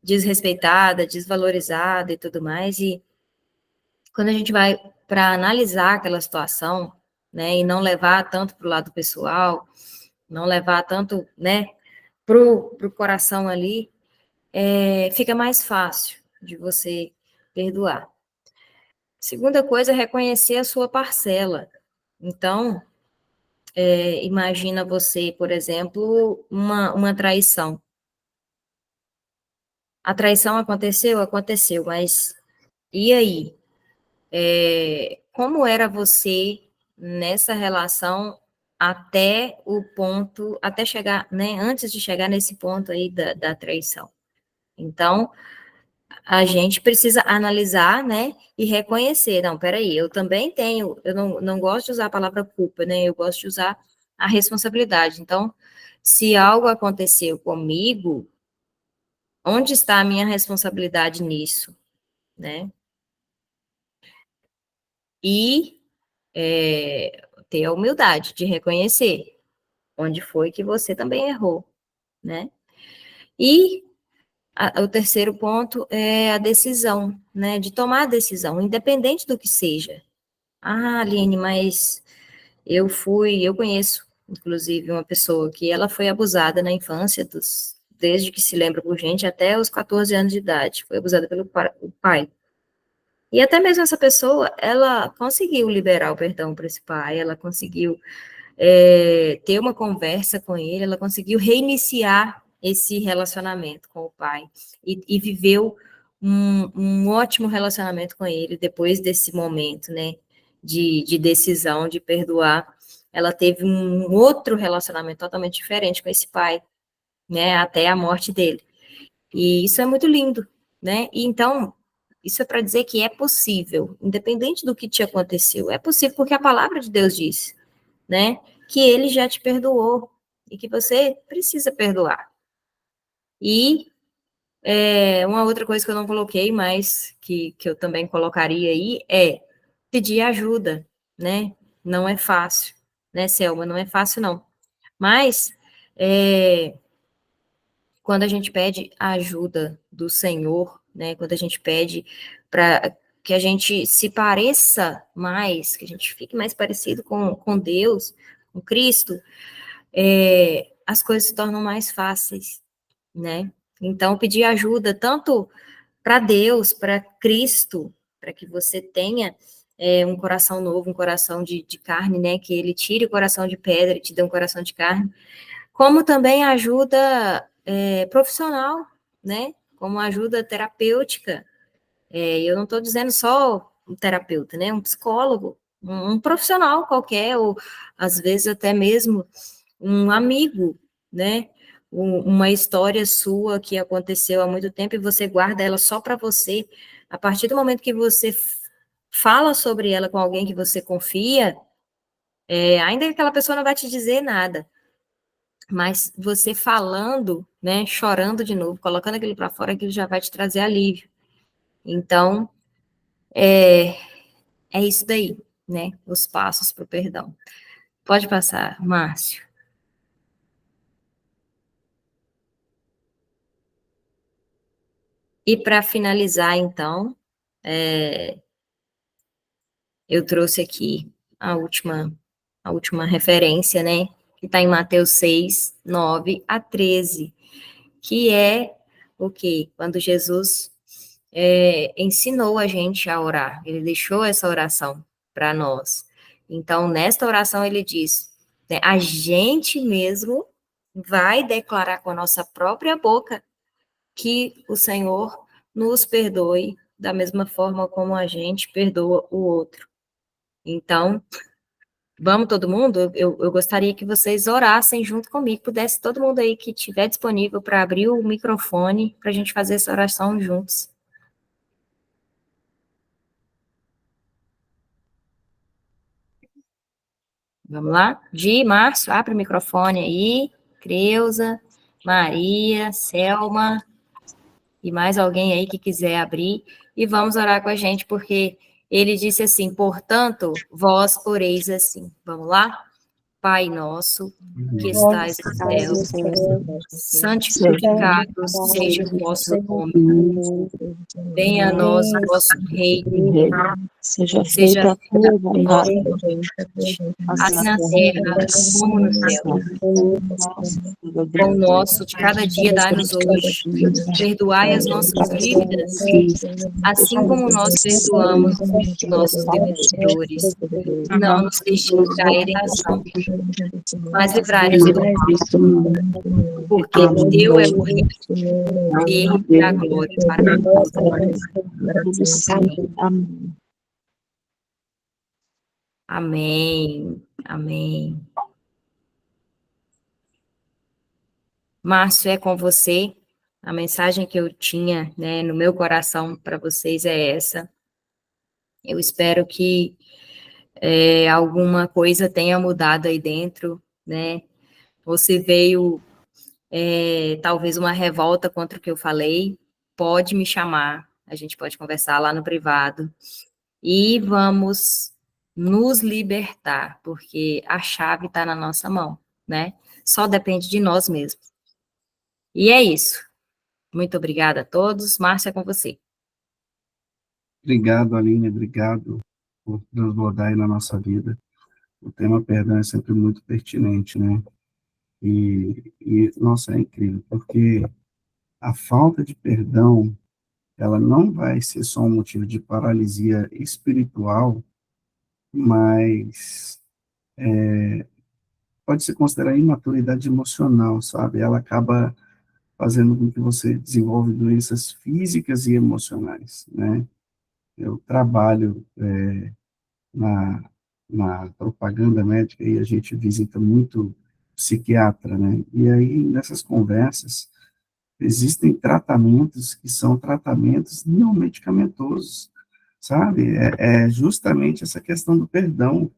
desrespeitada, desvalorizada e tudo mais, e quando a gente vai para analisar aquela situação, né, e não levar tanto para o lado pessoal, não levar tanto, né, pro coração ali, fica mais fácil de você perdoar. Segunda coisa é reconhecer a sua parcela. Então, imagina você, por exemplo, uma traição. A traição aconteceu? Aconteceu, mas e aí? Como era você nessa relação até o ponto, até chegar, né, antes de chegar nesse ponto aí da traição? Então, a gente precisa analisar, né, e reconhecer, não, peraí, eu também tenho, eu não gosto de usar a palavra culpa, né, eu gosto de usar a responsabilidade. Então, se algo aconteceu comigo, onde está a minha responsabilidade nisso, né? E ter a humildade de reconhecer onde foi que você também errou, né? E o terceiro ponto é a decisão, né, de tomar a decisão, independente do que seja. Ah, Aline, mas eu conheço, inclusive, uma pessoa que ela foi abusada na infância, desde que se lembra por gente, até os 14 anos de idade, foi abusada pelo o pai. E até mesmo essa pessoa, ela conseguiu liberar o perdão para esse pai, ela conseguiu ter uma conversa com ele, ela conseguiu reiniciar esse relacionamento com o pai e viveu um ótimo relacionamento com ele depois desse momento, né, de decisão de perdoar. Ela teve um outro relacionamento totalmente diferente com esse pai, né, até a morte dele. E isso é muito lindo, né? E então, isso é para dizer que é possível, independente do que te aconteceu, é possível porque a palavra de Deus diz, né? Que ele já te perdoou e que você precisa perdoar. E uma outra coisa que eu não coloquei, mas que eu também colocaria aí é pedir ajuda, né? Não é fácil, né, Selma? Não é fácil, não. Mas quando a gente pede a ajuda do Senhor, né? Quando a gente pede para que a gente se pareça mais, que a gente fique mais parecido com Deus, com Cristo, as coisas se tornam mais fáceis, né? Então, pedir ajuda tanto para Deus, para Cristo, para que você tenha um coração novo, um coração de carne, né, que ele tire o coração de pedra e te dê um coração de carne, como também ajuda profissional, né, como ajuda terapêutica. Eu não estou dizendo só um terapeuta, né, um psicólogo, um profissional qualquer, ou às vezes até mesmo um amigo, né, uma história sua que aconteceu há muito tempo e você guarda ela só para você. A partir do momento que você fala sobre ela com alguém que você confia, ainda que aquela pessoa não vai te dizer nada, mas você falando, né, chorando de novo, colocando aquilo para fora, aquilo já vai te trazer alívio. Então, é isso daí, né, os passos para o perdão. Pode passar, Márcio. E para finalizar, então, eu trouxe aqui a última referência, né, que está em Mateus 6, 9 a 13, que é o quê? Quando Jesus ensinou a gente a orar, ele deixou essa oração para nós. Então, nesta oração, ele diz, né, a gente mesmo vai declarar com a nossa própria boca que o Senhor nos perdoe da mesma forma como a gente perdoa o outro. Então, vamos todo mundo? Eu gostaria que vocês orassem junto comigo, pudesse todo mundo aí que estiver disponível para abrir o microfone, para a gente fazer essa oração juntos. Vamos lá? Márcio, abre o microfone aí. Creuza, Maria, Selma, e mais alguém aí que quiser abrir, e vamos orar com a gente, porque ele disse assim, portanto, vós oreis assim. Vamos lá? Pai nosso, que estais no céu, santificado seja o vosso nome. Venha a nós o vosso reino, seja feita a tua vontade, assim na terra como no céu. O pão nosso de cada dia dá-nos hoje. Perdoai as nossas dívidas, assim como nós perdoamos os nossos devedores. Não nos deixeis cair em tentação, mas livrai-nos do mal, porque teu é o reino, o poder e a glória para todos. Amém. Amém. Márcio, é com você. A mensagem que eu tinha, né, no meu coração para vocês é essa. Eu espero que alguma coisa tenha mudado aí dentro, né? Você veio, talvez, uma revolta contra o que eu falei, pode me chamar, a gente pode conversar lá no privado, e vamos nos libertar, porque a chave está na nossa mão, né? Só depende de nós mesmos. E é isso. Muito obrigada a todos. Márcia, é com você. Obrigado, Aline, obrigado por transbordar aí na nossa vida. O tema perdão é sempre muito pertinente, né? Nossa, é incrível, porque a falta de perdão, ela não vai ser só um motivo de paralisia espiritual, mas pode ser considerada imaturidade emocional, sabe? Ela acaba fazendo com que você desenvolva doenças físicas e emocionais, né? Eu trabalho na, na propaganda médica e a gente visita muito psiquiatra, né? E aí, nessas conversas, existem tratamentos que são tratamentos não medicamentosos, sabe? É justamente essa questão do perdão,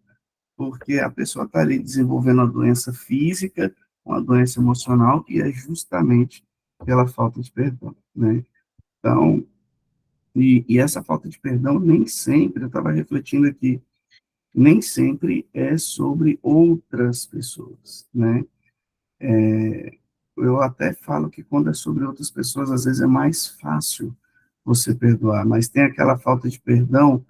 porque a pessoa está ali desenvolvendo uma doença física, uma doença emocional, e é justamente pela falta de perdão, né? Então, e essa falta de perdão nem sempre, eu estava refletindo aqui, nem sempre é sobre outras pessoas, né? Eu até falo que quando é sobre outras pessoas, às vezes é mais fácil você perdoar, mas tem aquela falta de perdão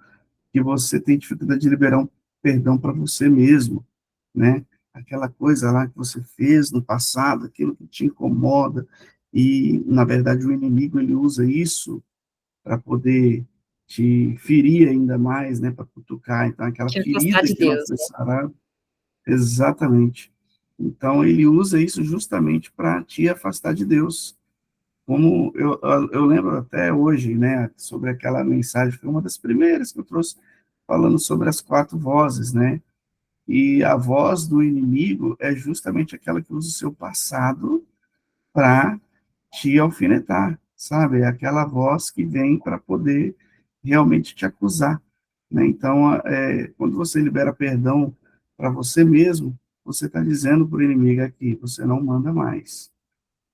que você tem dificuldade de liberar um perdão para você mesmo, né? Aquela coisa lá que você fez no passado, aquilo que te incomoda, e, na verdade, o inimigo, ele usa isso para poder te ferir ainda mais, né, para cutucar, então aquela Te afastar ferida de que não Deus, foi né? sarada. Exatamente. Então ele usa isso justamente para te afastar de Deus. Como eu lembro até hoje, né, sobre aquela mensagem, foi uma das primeiras que eu trouxe, falando sobre as 4 vozes, né, e a voz do inimigo é justamente aquela que usa o seu passado para te alfinetar, sabe? É aquela voz que vem para poder realmente te acusar, né? Então, quando você libera perdão para você mesmo, você está dizendo para o inimigo aqui, você não manda mais,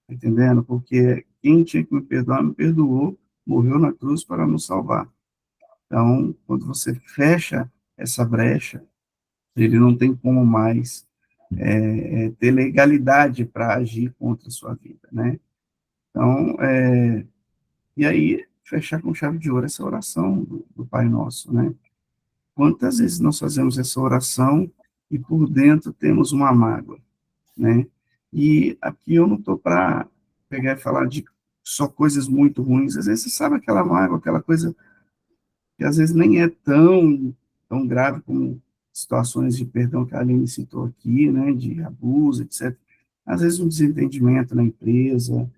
tá entendendo? Porque quem tinha que me perdoar, me perdoou, morreu na cruz para nos salvar. Então, quando você fecha essa brecha, ele não tem como mais ter legalidade para agir contra a sua vida, né? Então, e aí, fechar com chave de ouro essa oração do Pai Nosso, né? Quantas vezes nós fazemos essa oração e por dentro temos uma mágoa, né? E aqui eu não estou para pegar e falar de só coisas muito ruins. Às vezes você sabe aquela mágoa, aquela coisa que às vezes nem é tão grave como situações de perdão que a Aline citou aqui, né? De abuso, etc. Às vezes um desentendimento na empresa,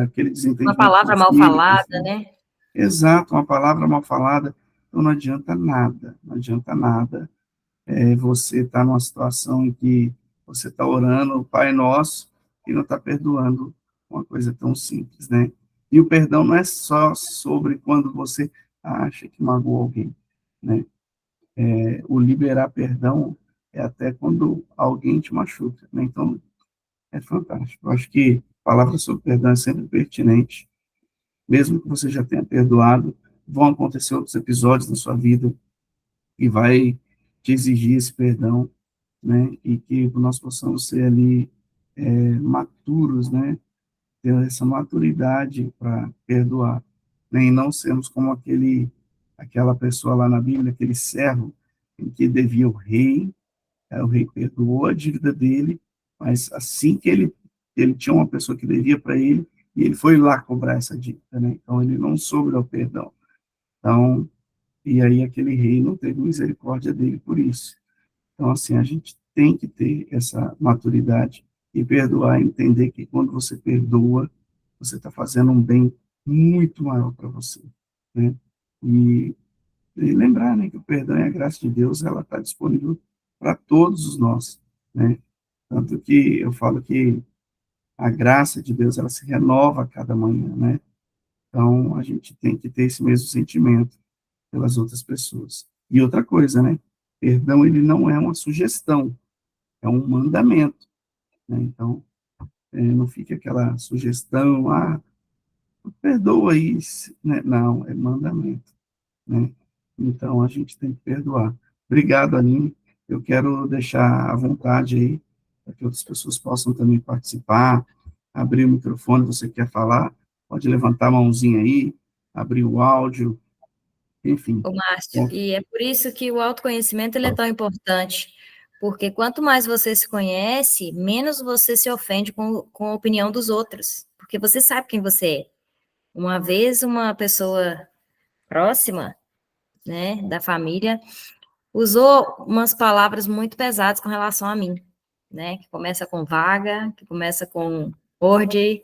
aquele Uma desentendimento com palavra o mal filho, com o falada, filho. né? Exato, uma palavra mal falada, então não adianta nada, não adianta nada. Você está numa situação em que você está orando o Pai Nosso e não está perdoando uma coisa tão simples, né? E o perdão não é só sobre quando você acha que magoou alguém, né? O liberar perdão é até quando alguém te machuca, né? Então, é fantástico. Eu acho que a palavra sobre perdão é sempre pertinente, mesmo que você já tenha perdoado, vão acontecer outros episódios na sua vida que vai te exigir esse perdão, né? E que nós possamos ser ali maturos, né? Ter essa maturidade para perdoar, né? E não sermos como aquela pessoa lá na Bíblia, aquele servo em que devia o rei perdoou a dívida dele, mas assim que ele tinha uma pessoa que devia para ele, e ele foi lá cobrar essa dívida, né? Então ele não soube dar o perdão. Então, e aí aquele rei não teve misericórdia dele por isso. Então, assim, a gente tem que ter essa maturidade e perdoar, entender que quando você perdoa, você está fazendo um bem muito maior para você, né? E, e lembrar, né, que o perdão e a graça de Deus, ela está disponível para todos os nós, né? Tanto que eu falo que a graça de Deus, ela se renova a cada manhã, né? Então, a gente tem que ter esse mesmo sentimento pelas outras pessoas. E outra coisa, né? Perdão, ele não é uma sugestão, é um mandamento, né? Então, não fica aquela sugestão, perdoa isso, né? Não, é mandamento, né? Então, a gente tem que perdoar. Obrigado, Aline. Eu quero deixar à vontade aí, para que outras pessoas possam também participar, abrir o microfone, você quer falar, pode levantar a mãozinha aí, abrir o áudio, enfim. Ô, Márcio, Bom, e é por isso que o autoconhecimento ele é tão importante, porque quanto mais você se conhece, menos você se ofende com a opinião dos outros, porque você sabe quem você é. Uma vez uma pessoa próxima, né, da família, usou umas palavras muito pesadas com relação a mim, né, que começa com vaga, que começa com orde,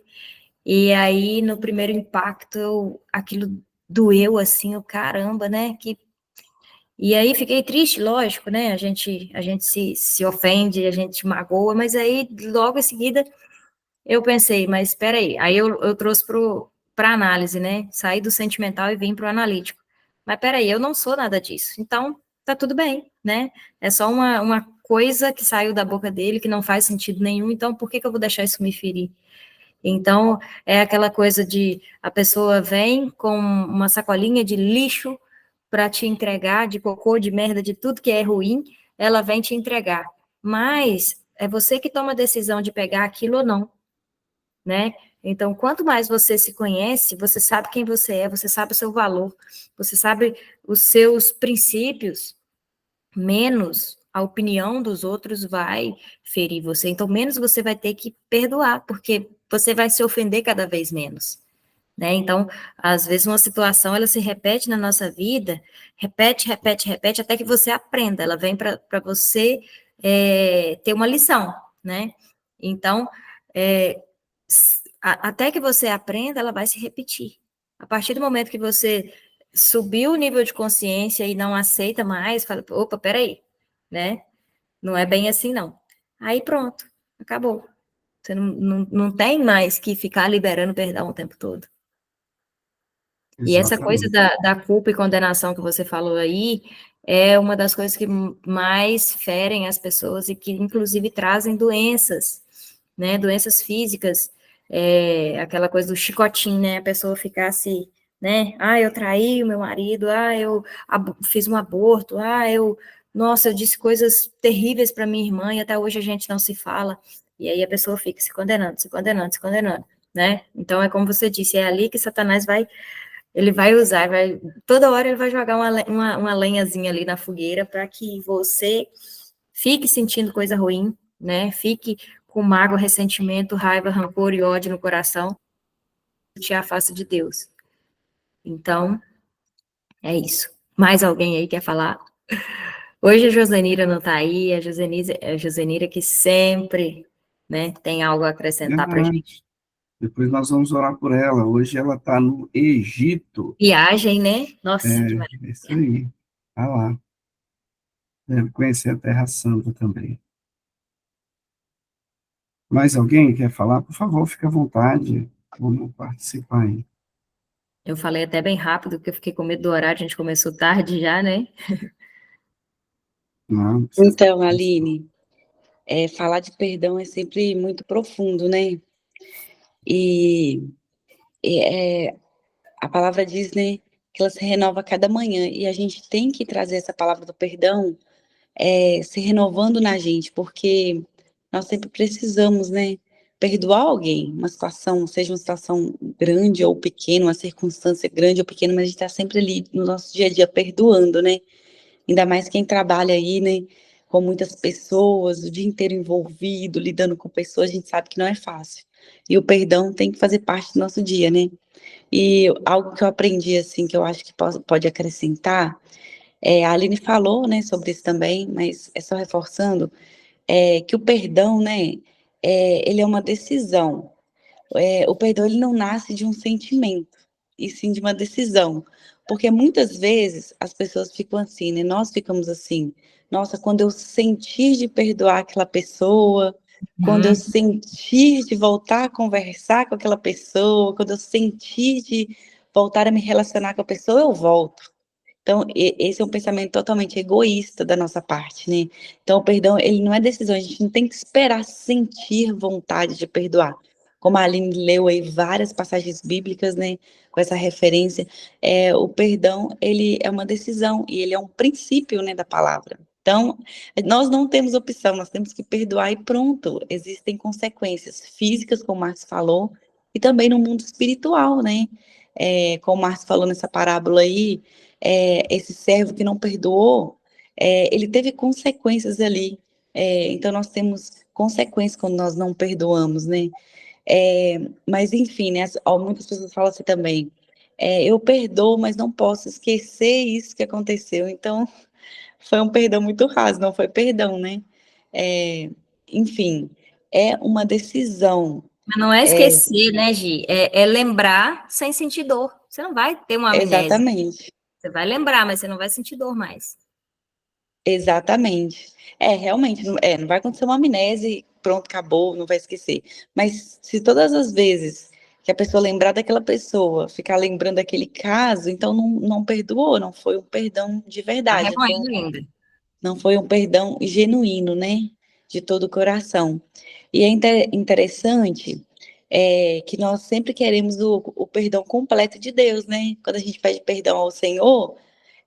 e aí no primeiro impacto aquilo doeu assim, o caramba, né, que e aí fiquei triste, lógico, né? A gente se ofende, a gente magoa, mas aí logo em seguida eu pensei, mas espera aí. Aí eu trouxe para análise, né? Saí do sentimental e vim para o analítico. Mas espera aí, eu não sou nada disso. Então, tá tudo bem, né? É só uma coisa que saiu da boca dele que não faz sentido nenhum, então por que eu vou deixar isso me ferir? Então, é aquela coisa de a pessoa vem com uma sacolinha de lixo para te entregar, de cocô, de merda, de tudo que é ruim, ela vem te entregar. Mas é você que toma a decisão de pegar aquilo ou não, né? Então, quanto mais você se conhece, você sabe quem você é, você sabe o seu valor, você sabe os seus princípios, menos a opinião dos outros vai ferir você. Então, menos você vai ter que perdoar, porque você vai se ofender cada vez menos, né? Então, às vezes uma situação, ela se repete na nossa vida, repete, repete, repete, até que você aprenda, ela vem para você ter uma lição, né? Então, até que você aprenda, ela vai se repetir. A partir do momento que você subiu o nível de consciência e não aceita mais, fala, opa, peraí, né? Não é bem assim, não. Aí pronto, acabou. Você não tem mais que ficar liberando perdão o tempo todo. E essa coisa Exatamente. da culpa e condenação que você falou aí é uma das coisas que mais ferem as pessoas e que, inclusive, trazem doenças, né? Doenças físicas, aquela coisa do chicotinho, né? A pessoa ficasse, né? Ah, eu traí o meu marido, eu fiz um aborto, nossa, eu disse coisas terríveis para minha irmã e até hoje a gente não se fala. E aí a pessoa fica se condenando, se condenando, se condenando, né? Então, é como você disse, é ali que Satanás ele vai usar, toda hora ele vai jogar uma lenhazinha ali na fogueira para que você fique sentindo coisa ruim, né? Fique com mágoa, ressentimento, raiva, rancor e ódio no coração, te afasta de Deus. Então, é isso. Mais alguém aí quer falar? Hoje a Josenira não está aí, a Josenira que sempre, né, tem algo a acrescentar para a gente. Verdade. Depois nós vamos orar por ela. Hoje ela está no Egito. Viagem, né? Nossa, que É isso maravilha. aí. Tá lá. Deve conhecer a Terra Santa também. Mais alguém quer falar? Por favor, fique à vontade. Vamos participar aí. Eu falei até bem rápido, porque eu fiquei com medo do horário, a gente começou tarde já, né? Não, precisa. Então, Aline, falar de perdão é sempre muito profundo, né? E, a palavra diz, né, que ela se renova a cada manhã, e a gente tem que trazer essa palavra do perdão se renovando na gente, porque nós sempre precisamos, né, perdoar alguém, uma situação, seja uma situação grande ou pequena, uma circunstância grande ou pequena, mas a gente está sempre ali no nosso dia a dia perdoando, né? Ainda mais quem trabalha aí, né, com muitas pessoas, o dia inteiro envolvido, lidando com pessoas, a gente sabe que não é fácil. E o perdão tem que fazer parte do nosso dia, né? E algo que eu aprendi, assim, que eu acho que pode acrescentar, a Aline falou, né, sobre isso também, mas é só reforçando, que o perdão, né, ele é uma decisão. O perdão ele não nasce de um sentimento, e sim de uma decisão. Porque muitas vezes as pessoas ficam assim, né? Nós ficamos assim. Nossa, quando eu sentir de perdoar aquela pessoa, quando eu sentir de voltar a conversar com aquela pessoa, quando eu sentir de voltar a me relacionar com a pessoa, eu volto. Então, esse é um pensamento totalmente egoísta da nossa parte, né? Então, o perdão, ele não é decisão, a gente não tem que esperar sentir vontade de perdoar. Como a Aline leu aí várias passagens bíblicas, né, com essa referência, o perdão, ele é uma decisão e ele é um princípio, né, da palavra. Então, nós não temos opção, nós temos que perdoar e pronto. Existem consequências físicas, como o Márcio falou, e também no mundo espiritual, né? Como o Márcio falou nessa parábola aí, esse servo que não perdoou, ele teve consequências ali. Então, nós temos consequências quando nós não perdoamos, né? Mas, enfim, né, muitas pessoas falam assim também, eu perdoo, mas não posso esquecer isso que aconteceu. Então, foi um perdão muito raso, não foi perdão, né? Enfim, é uma decisão. Mas não é esquecer, né, Gi? É lembrar sem sentir dor. Você não vai ter uma amnésia. Exatamente. Você vai lembrar, mas você não vai sentir dor mais. Exatamente. Realmente, não vai acontecer uma amnésia e pronto, acabou, não vai esquecer. Mas se todas as vezes que a pessoa lembrar daquela pessoa, ficar lembrando daquele caso, então não perdoou, não foi um perdão de Tá verdade, remoendo ainda. não foi um perdão genuíno, né? De todo o coração. E é interessante que nós sempre queremos o perdão completo de Deus, né? Quando a gente pede perdão ao Senhor,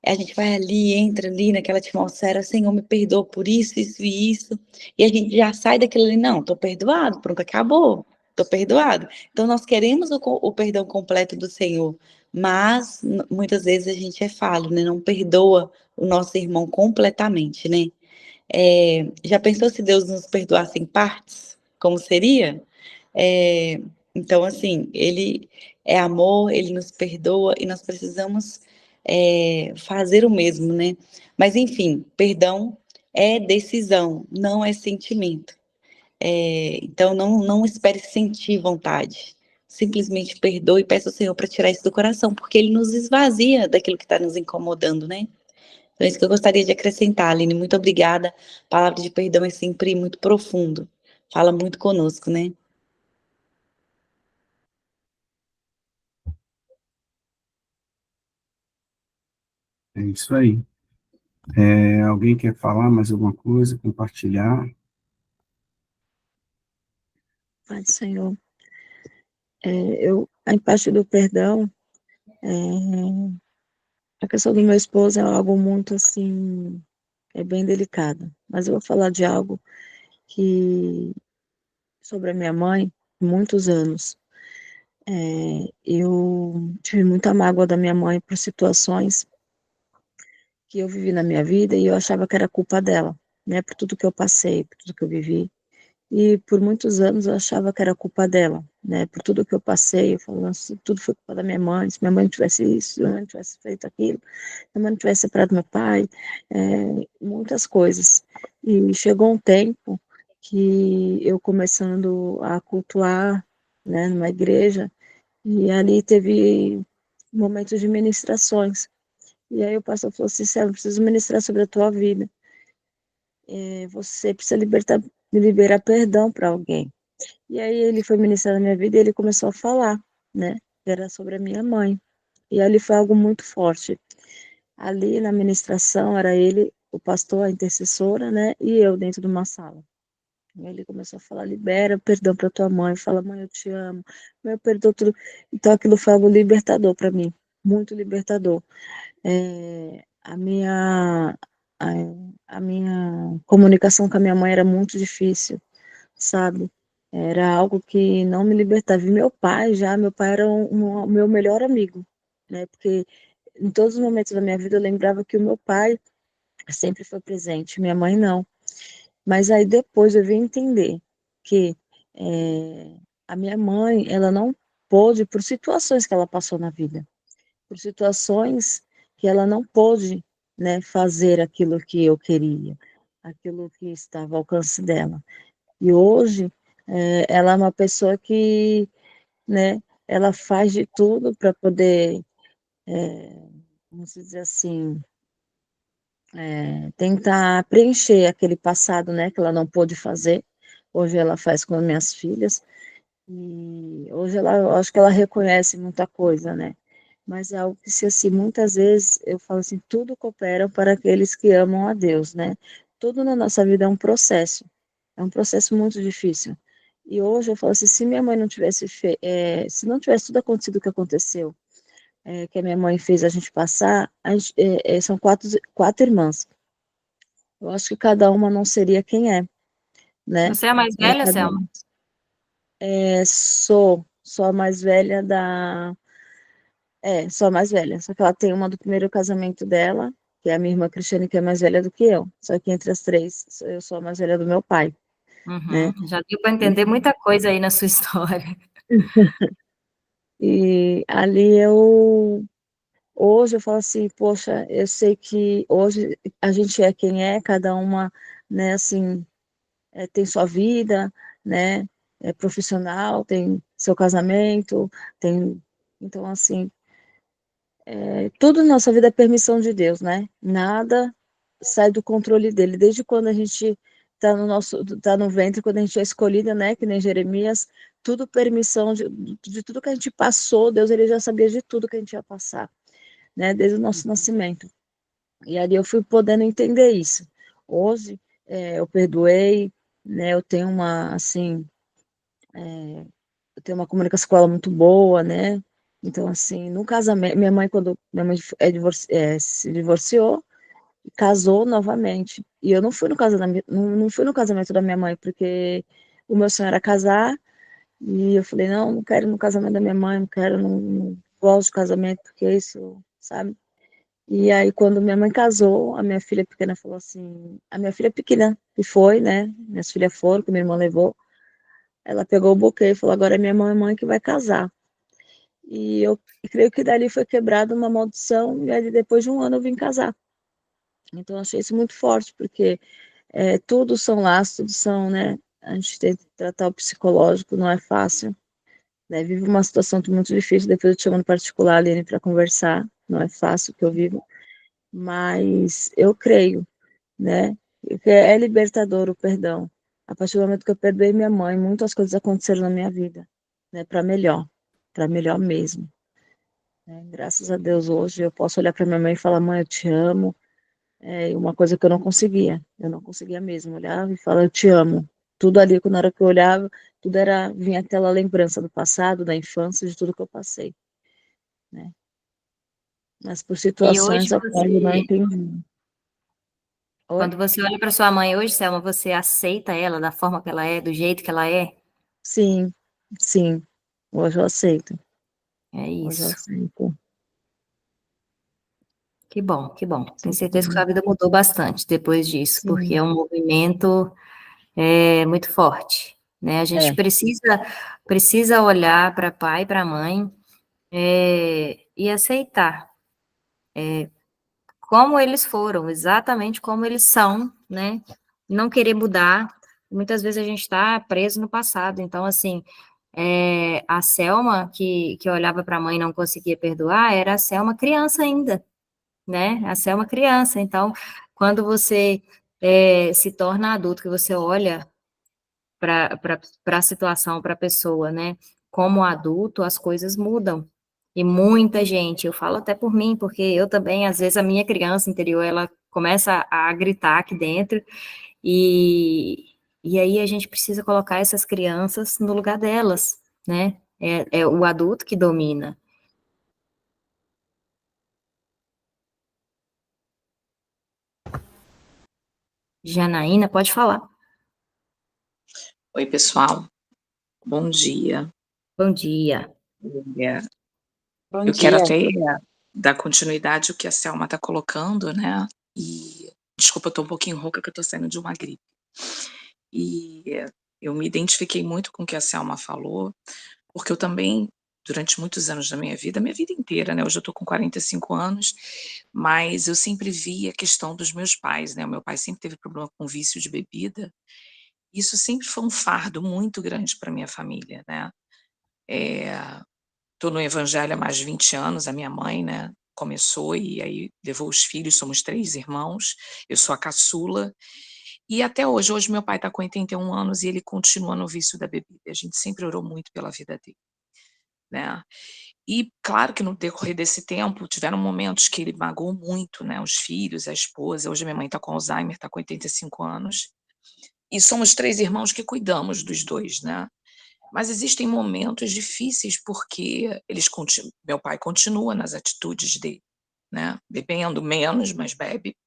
a gente vai ali, entra ali naquela atmosfera, Senhor, me perdoa por isso, isso e isso. E a gente já sai daquilo ali, não, estou perdoado, pronto, acabou, estou perdoado. Então, nós queremos o perdão completo do Senhor, mas muitas vezes a gente é falho, né? Não perdoa o nosso irmão completamente, né? Já pensou se Deus nos perdoasse em partes? Como seria? É, Então, assim, ele é amor, ele nos perdoa e nós precisamos fazer o mesmo, né? Mas, enfim, perdão é decisão, não é sentimento. Então, não espere sentir vontade. Simplesmente perdoe e peça ao Senhor para tirar isso do coração, porque Ele nos esvazia daquilo que está nos incomodando, né? Então, é isso que eu gostaria de acrescentar, Aline. Muito obrigada. A palavra de perdão é sempre muito profundo. Fala muito conosco, né? É isso aí. Alguém quer falar mais alguma coisa, compartilhar? Pai do Senhor, a parte do perdão, é, a questão do meu esposo é algo muito, assim, bem delicado, mas eu vou falar de algo que, sobre a minha mãe, muitos anos, eu tive muita mágoa da minha mãe por situações que eu vivi na minha vida e eu achava que era culpa dela, né, por tudo que eu passei, por tudo que eu vivi. E por muitos anos eu achava que era culpa dela, né? Por tudo que eu passei, eu falava, nossa, tudo foi culpa da minha mãe, se minha mãe não tivesse isso, se minha mãe não tivesse feito aquilo, se minha mãe não tivesse separado meu pai, muitas coisas. E chegou um tempo que eu começando a cultuar, né, numa igreja, e ali teve momentos de ministrações. E aí o pastor falou assim, Céu, eu preciso ministrar sobre a tua vida. Você precisa liberar perdão para alguém. E aí ele foi ministrar na minha vida e ele começou a falar, né? Era sobre a minha mãe. E ali foi algo muito forte. Ali na ministração era ele, o pastor, a intercessora, né? E eu dentro de uma sala. E ele começou a falar, libera perdão para tua mãe, fala, mãe, eu te amo, mãe, eu perdoo tudo. Então aquilo foi algo libertador para mim, muito libertador. A, a minha comunicação com a minha mãe era muito difícil, sabe? Era algo que não me libertava. E meu pai era o meu melhor amigo, né? Porque em todos os momentos da minha vida eu lembrava que o meu pai sempre foi presente, minha mãe não. Mas aí depois eu vim entender que a minha mãe, ela não pôde, por situações que ela passou na vida, por situações que ela não pôde, né, fazer aquilo que eu queria, aquilo que estava ao alcance dela. E hoje, ela é uma pessoa que, né, ela faz de tudo para poder, vamos dizer assim, tentar preencher aquele passado, né, que ela não pôde fazer. Hoje ela faz com as minhas filhas, e hoje eu acho que ela reconhece muita coisa, né, mas é algo que, se assim, muitas vezes eu falo assim, tudo coopera para aqueles que amam a Deus, né, tudo na nossa vida é um processo muito difícil. E hoje eu falo assim, se minha mãe não tivesse se não tivesse tudo acontecido o que aconteceu, que a minha mãe fez a gente passar, são quatro irmãs. Eu acho que cada uma não seria quem é, né? Você é a mais velha, Cada Selma? uma. Sou a mais velha da. Sou a mais velha. Só que ela tem uma do primeiro casamento dela, que é a minha irmã Cristiane, que é mais velha do que eu. Só que entre as três, eu sou a mais velha do meu pai, né? Já deu para entender muita coisa aí na sua história. E ali hoje eu falo assim, poxa, eu sei que hoje a gente é quem é, cada uma, né, assim, tem sua vida, né, é profissional, tem seu casamento, tem, então assim, tudo na nossa vida é permissão de Deus, né, nada sai do controle dele, desde quando a gente tá no ventre, quando a gente é escolhida, né, que nem Jeremias, tudo permissão de tudo que a gente passou, Deus, ele já sabia de tudo que a gente ia passar, né, desde o nosso nascimento. E ali eu fui podendo entender isso. Hoje, eu perdoei, né, eu tenho uma, assim, eu tenho uma comunicação com ela muito boa, né, então, assim, no casamento, quando minha mãe se divorciou, casou novamente, e eu não fui no casamento, não fui no casamento da minha mãe, porque o meu sonho era casar, e eu falei, não quero ir no casamento da minha mãe, não quero, não gosto de casamento, porque isso, sabe? E aí, quando minha mãe casou, a minha filha pequena falou assim, a minha filha pequena, que foi, né, minhas filhas foram, que minha irmã levou, ela pegou o buquê e falou, agora é minha mãe que vai casar. E eu creio que dali foi quebrada uma maldição, e aí depois de um ano eu vim casar. Então eu achei isso muito forte, porque tudo são laços, tudo são, né? A gente tem que tratar o psicológico, não é fácil, né? Vivo uma situação muito difícil, depois eu te chamo no particular, Aline, para conversar, não é fácil o que eu vivo, mas eu creio, né? Que é libertador o perdão. A partir do momento que eu perdoei minha mãe, muitas coisas aconteceram na minha vida, né? Para melhor mesmo. Né? Graças a Deus, hoje eu posso olhar para minha mãe e falar, mãe, eu te amo. É uma coisa que eu não conseguia mesmo. Olhava e falava, eu te amo. Tudo ali, na hora que eu olhava, tudo era, vinha aquela lembrança do passado, da infância, de tudo que eu passei, né? Mas por E hoje situações a qual eu não você, entendi. Oi? quando você olha para sua mãe hoje, Selma, você aceita ela da forma que ela é, do jeito que ela é? Sim, sim. Hoje eu aceito. É Hoje eu isso. aceito. Que bom, que bom. Tenho certeza que Sim, sua vida mudou bastante depois disso, porque sim. é um movimento muito forte, né? A gente É, precisa olhar para pai e para mãe e aceitar como eles foram, exatamente como eles são, né? Não querer mudar. Muitas vezes a gente está preso no passado. Então, assim, a Selma, que olhava para a mãe e não conseguia perdoar, era a Selma criança ainda, né? A Selma criança. Então, quando você se torna adulto, que você olha para a situação, para a pessoa, né? Como adulto, as coisas mudam. E muita gente, eu falo até por mim, porque eu também, às vezes, a minha criança interior, ela começa a gritar aqui dentro, e aí a gente precisa colocar essas crianças no lugar delas, né? É o adulto que domina. Janaína, pode falar. Oi, pessoal. Bom dia. Bom dia. É, Bom eu quero dia. até dar continuidade ao que a Selma está colocando, né? E desculpa, eu estou um pouquinho rouca que eu estou saindo de uma gripe. E eu me identifiquei muito com o que a Selma falou, porque eu também, durante muitos anos da minha vida inteira, né? Hoje eu estou com 45 anos, mas eu sempre vi a questão dos meus pais, né? O meu pai sempre teve problema com vício de bebida. Isso sempre foi um fardo muito grande para minha família, né? Estou no evangelho há mais de 20 anos, a minha mãe, né, começou e aí levou os filhos, somos 3 irmãos, eu sou a caçula, e até hoje meu pai está com 81 anos e ele continua no vício da bebida, a gente sempre orou muito pela vida dele, né. E claro que no decorrer desse tempo tiveram momentos que ele magoou muito, né, os filhos, a esposa, hoje minha mãe está com Alzheimer, está com 85 anos, e somos 3 irmãos que cuidamos dos 2, né. Mas existem momentos difíceis, porque meu pai continua nas atitudes dele, né, bebendo menos, mas bebe.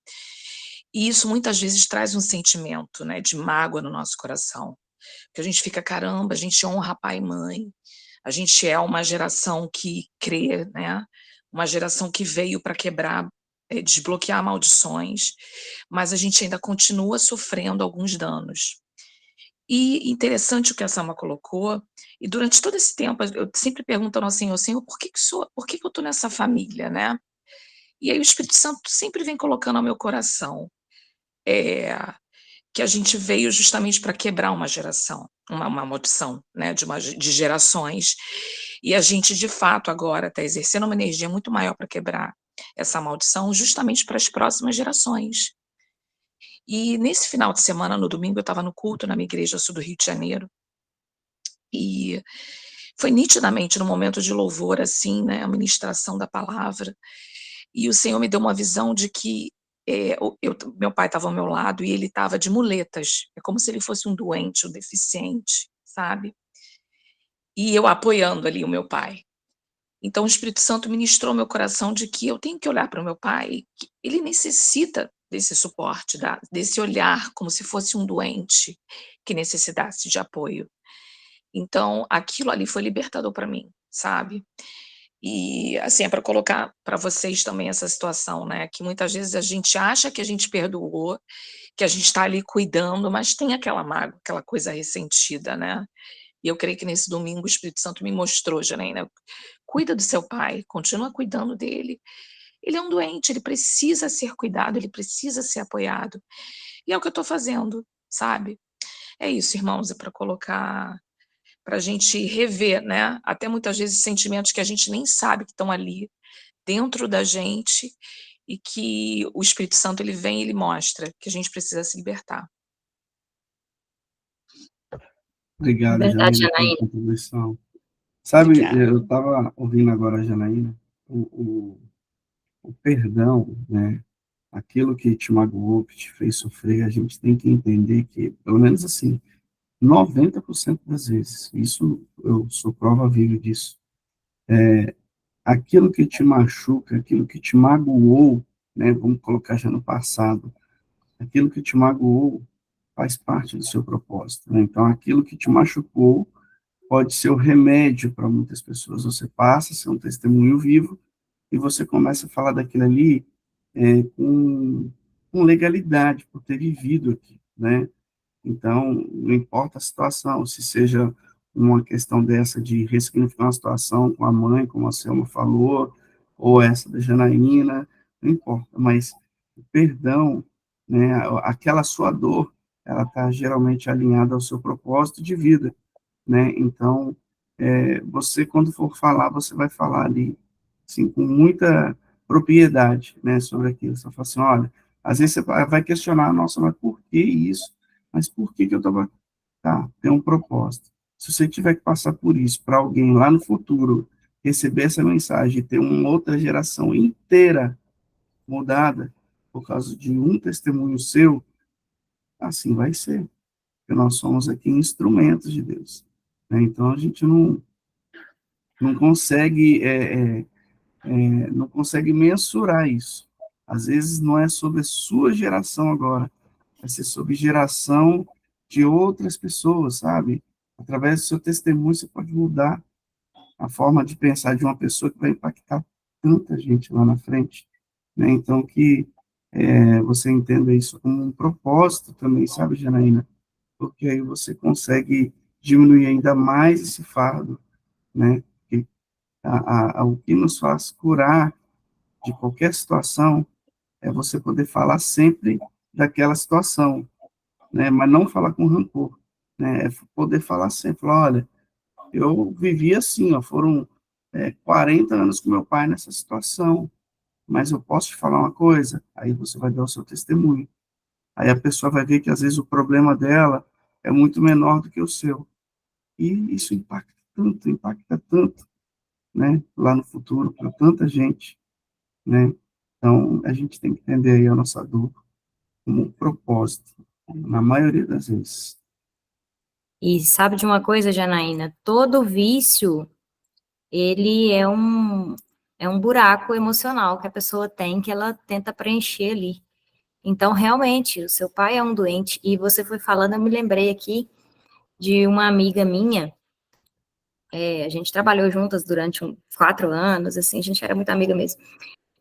E isso muitas vezes traz um sentimento, né, de mágoa no nosso coração, que a gente fica: "Caramba, a gente honra pai e mãe, a gente é uma geração que crê, né, uma geração que veio para quebrar, desbloquear maldições, mas a gente ainda continua sofrendo alguns danos". E interessante o que a Selma colocou, e durante todo esse tempo eu sempre perguntando ao Senhor: "Senhor, por que que eu estou nessa família, né?". E aí o Espírito Santo sempre vem colocando ao meu coração, eh, que a gente veio justamente para quebrar uma geração, uma maldição, né, de gerações, e a gente de fato agora está exercendo uma energia muito maior para quebrar essa maldição, justamente para as próximas gerações. E nesse final de semana, no domingo, eu estava no culto na minha igreja, eu sou do Rio de Janeiro, e foi nitidamente no momento de louvor, assim, né, a ministração da palavra, e o Senhor me deu uma visão de que, meu pai estava ao meu lado e ele estava de muletas, é como se ele fosse um doente, um deficiente, sabe, e eu apoiando ali o meu pai. Então o Espírito Santo ministrou meu coração de que eu tenho que olhar para o meu pai, que ele necessita desse suporte, desse olhar como se fosse um doente que necessitasse de apoio. Então, aquilo ali foi libertador para mim, sabe. E, assim, é para colocar para vocês também essa situação, né, que muitas vezes a gente acha que a gente perdoou, que a gente está ali cuidando, mas tem aquela mágoa, aquela coisa ressentida, né. E eu creio que nesse domingo o Espírito Santo me mostrou, Janaína, cuida do seu pai, continua cuidando dele. Ele é um doente, ele precisa ser cuidado, ele precisa ser apoiado. E é o que eu estou fazendo, sabe? É isso, irmãos, é para colocar, para a gente rever, né? Até muitas vezes sentimentos que a gente nem sabe que estão ali dentro da gente e que o Espírito Santo ele vem e ele mostra que a gente precisa se libertar. Obrigado, Verdade, Janaína, pela Janaína. contribuição. Sabe, Obrigada. eu estava ouvindo agora a Janaína, o perdão, né? Aquilo que te magoou, que te fez sofrer, a gente tem que entender que, pelo menos assim, 90% das vezes, isso eu sou prova viva disso, aquilo que te machuca, aquilo que te magoou, né? Vamos colocar já no passado, aquilo que te magoou faz parte do seu propósito, né? Então, aquilo que te machucou pode ser o remédio para muitas pessoas. Você passa a ser um testemunho vivo e você começa a falar daquilo ali com legalidade, por ter vivido aqui, né? Então, não importa a situação, se seja uma questão dessa de ressignificar uma situação com a mãe, como a Selma falou, ou essa da Janaína, não importa, mas o perdão, né, aquela sua dor, ela está geralmente alinhada ao seu propósito de vida, né? Então, você, quando for falar, você vai falar ali, assim, com muita propriedade, né, sobre aquilo. Você fala assim, olha, às vezes você vai questionar, nossa, mas por que isso? Mas por que eu estava... Tá, tem um propósito. Se você tiver que passar por isso para alguém lá no futuro receber essa mensagem e ter uma outra geração inteira mudada por causa de um testemunho seu, assim vai ser. Porque nós somos aqui instrumentos de Deus, né? Então a gente não consegue não consegue mensurar isso. Às vezes não é sobre a sua geração agora, vai ser sobre geração de outras pessoas, sabe? Através do seu testemunho você pode mudar a forma de pensar de uma pessoa que vai impactar tanta gente lá na frente, né? Então que você entenda isso como um propósito também, sabe, Janaína? Porque aí você consegue diminuir ainda mais esse fardo, né? Porque o que nos faz curar de qualquer situação é você poder falar sempre daquela situação, né? Mas não falar com rancor, né? É poder falar sempre, falar, olha, eu vivi assim, ó, foram 40 anos com meu pai nessa situação, mas eu posso te falar uma coisa? Aí você vai dar o seu testemunho. Aí a pessoa vai ver que às vezes o problema dela é muito menor do que o seu. E isso impacta tanto, né? Lá no futuro, para tanta gente, né? Então, a gente tem que entender aí a nossa dor como um propósito, na maioria das vezes. E sabe de uma coisa, Janaína? Todo vício, ele é um buraco emocional que a pessoa tem, que ela tenta preencher ali. Então, realmente, o seu pai é um doente, e você foi falando, eu me lembrei aqui de uma amiga minha, a gente trabalhou juntas durante 4 anos, assim, a gente era muito amiga mesmo.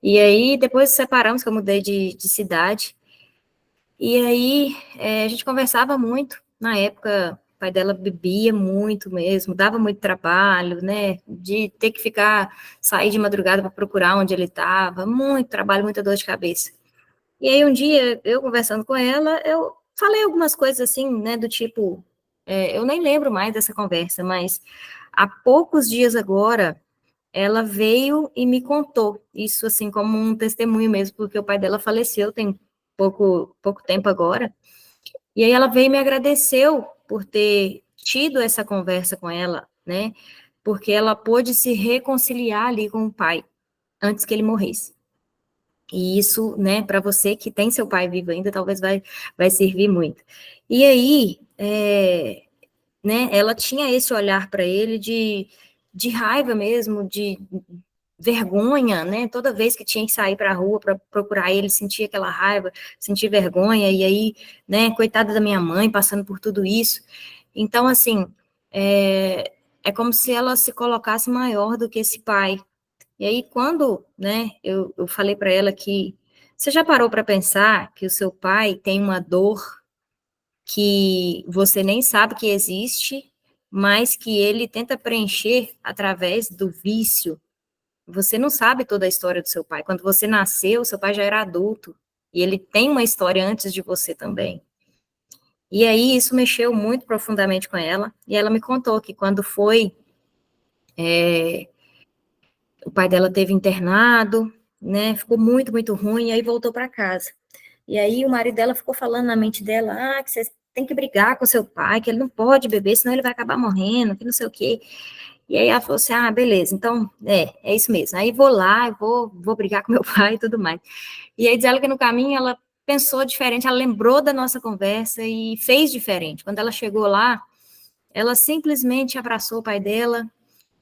E aí, depois separamos, que eu mudei de cidade, e aí a gente conversava muito, na época, o pai dela bebia muito mesmo, dava muito trabalho, né, de ter que sair de madrugada para procurar onde ele estava, muito trabalho, muita dor de cabeça. E aí um dia, eu conversando com ela, eu falei algumas coisas assim, né, do tipo, eu nem lembro mais dessa conversa, mas há poucos dias agora, ela veio e me contou isso, assim, como um testemunho mesmo, porque o pai dela faleceu tem pouco tempo agora, e aí ela veio e me agradeceu por ter tido essa conversa com ela, né, porque ela pôde se reconciliar ali com o pai, antes que ele morresse. E isso, né, para você que tem seu pai vivo ainda, talvez vai servir muito. E aí, né, ela tinha esse olhar para ele de raiva mesmo, de vergonha, né, toda vez que tinha que sair para a rua para procurar ele, sentia aquela raiva, sentia vergonha, e aí, né, coitada da minha mãe, passando por tudo isso. Então, assim, é como se ela se colocasse maior do que esse pai. E aí, quando, né, eu falei para ela que você já parou para pensar que o seu pai tem uma dor que você nem sabe que existe, mas que ele tenta preencher através do vício. Você não sabe toda a história do seu pai. Quando você nasceu, seu pai já era adulto, e ele tem uma história antes de você também. E aí isso mexeu muito profundamente com ela, e ela me contou que quando foi, o pai dela teve internado, né, ficou muito, muito ruim, e aí voltou para casa. E aí o marido dela ficou falando na mente dela, que você tem que brigar com seu pai, que ele não pode beber, senão ele vai acabar morrendo, que não sei o quê. E aí ela falou assim, beleza, então, é isso mesmo. Aí vou lá, vou brigar com meu pai e tudo mais. E aí diz ela que no caminho ela pensou diferente, ela lembrou da nossa conversa e fez diferente. Quando ela chegou lá, ela simplesmente abraçou o pai dela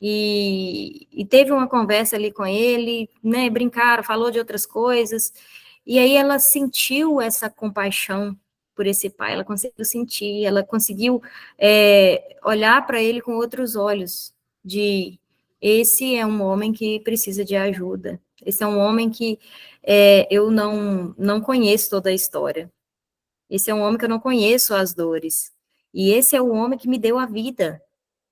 e teve uma conversa ali com ele, né, brincaram, falou de outras coisas, e aí ela sentiu essa compaixão por esse pai, ela conseguiu sentir, ela conseguiu olhar para ele com outros olhos, de esse é um homem que precisa de ajuda, esse é um homem que eu não conheço toda a história, esse é um homem que eu não conheço as dores, e esse é o homem que me deu a vida,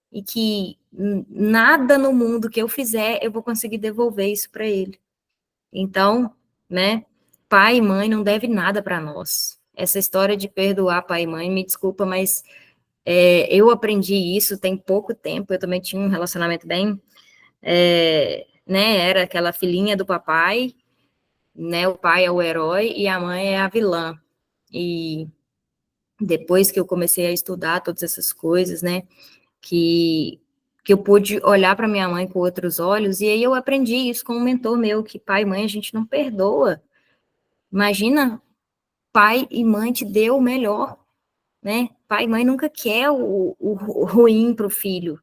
e que nada no mundo que eu fizer, eu vou conseguir devolver isso para ele. Então, né, pai e mãe não deve nada para nós. Essa história de perdoar pai e mãe, me desculpa, mas eu aprendi isso tem pouco tempo, eu também tinha um relacionamento bem, né, era aquela filhinha do papai, né, o pai é o herói e a mãe é a vilã. E depois que eu comecei a estudar todas essas coisas, né, que eu pude olhar para minha mãe com outros olhos, e aí eu aprendi isso com um mentor meu, que pai e mãe a gente não perdoa. Imagina, pai e mãe te deu o melhor, né? Pai e mãe nunca quer o ruim para o filho.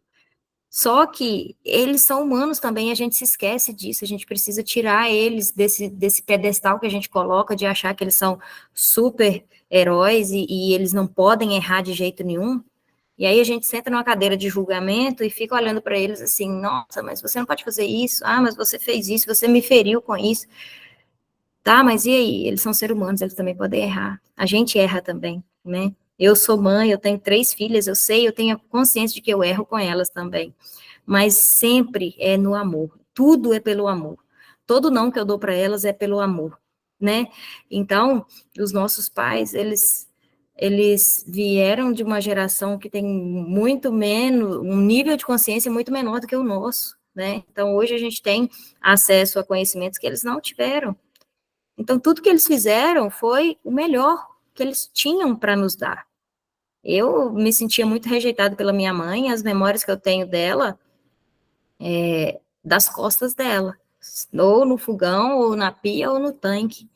Só que eles são humanos também, a gente se esquece disso, a gente precisa tirar eles desse pedestal que a gente coloca, de achar que eles são super heróis e eles não podem errar de jeito nenhum. E aí a gente senta numa cadeira de julgamento e fica olhando para eles assim, nossa, mas você não pode fazer isso, mas você fez isso, você me feriu com isso. Tá, mas e aí? Eles são seres humanos, eles também podem errar. A gente erra também, né? Eu sou mãe, eu tenho 3 filhas, eu sei, eu tenho consciência de que eu erro com elas também. Mas sempre é no amor. Tudo é pelo amor. Todo não que eu dou para elas é pelo amor, né? Então, os nossos pais, eles vieram de uma geração que tem muito menos, um nível de consciência muito menor do que o nosso, né? Então, hoje a gente tem acesso a conhecimentos que eles não tiveram. Então, tudo que eles fizeram foi o melhor que eles tinham para nos dar. Eu me sentia muito rejeitada pela minha mãe, as memórias que eu tenho dela, das costas dela, ou no fogão, ou na pia, ou no tanque.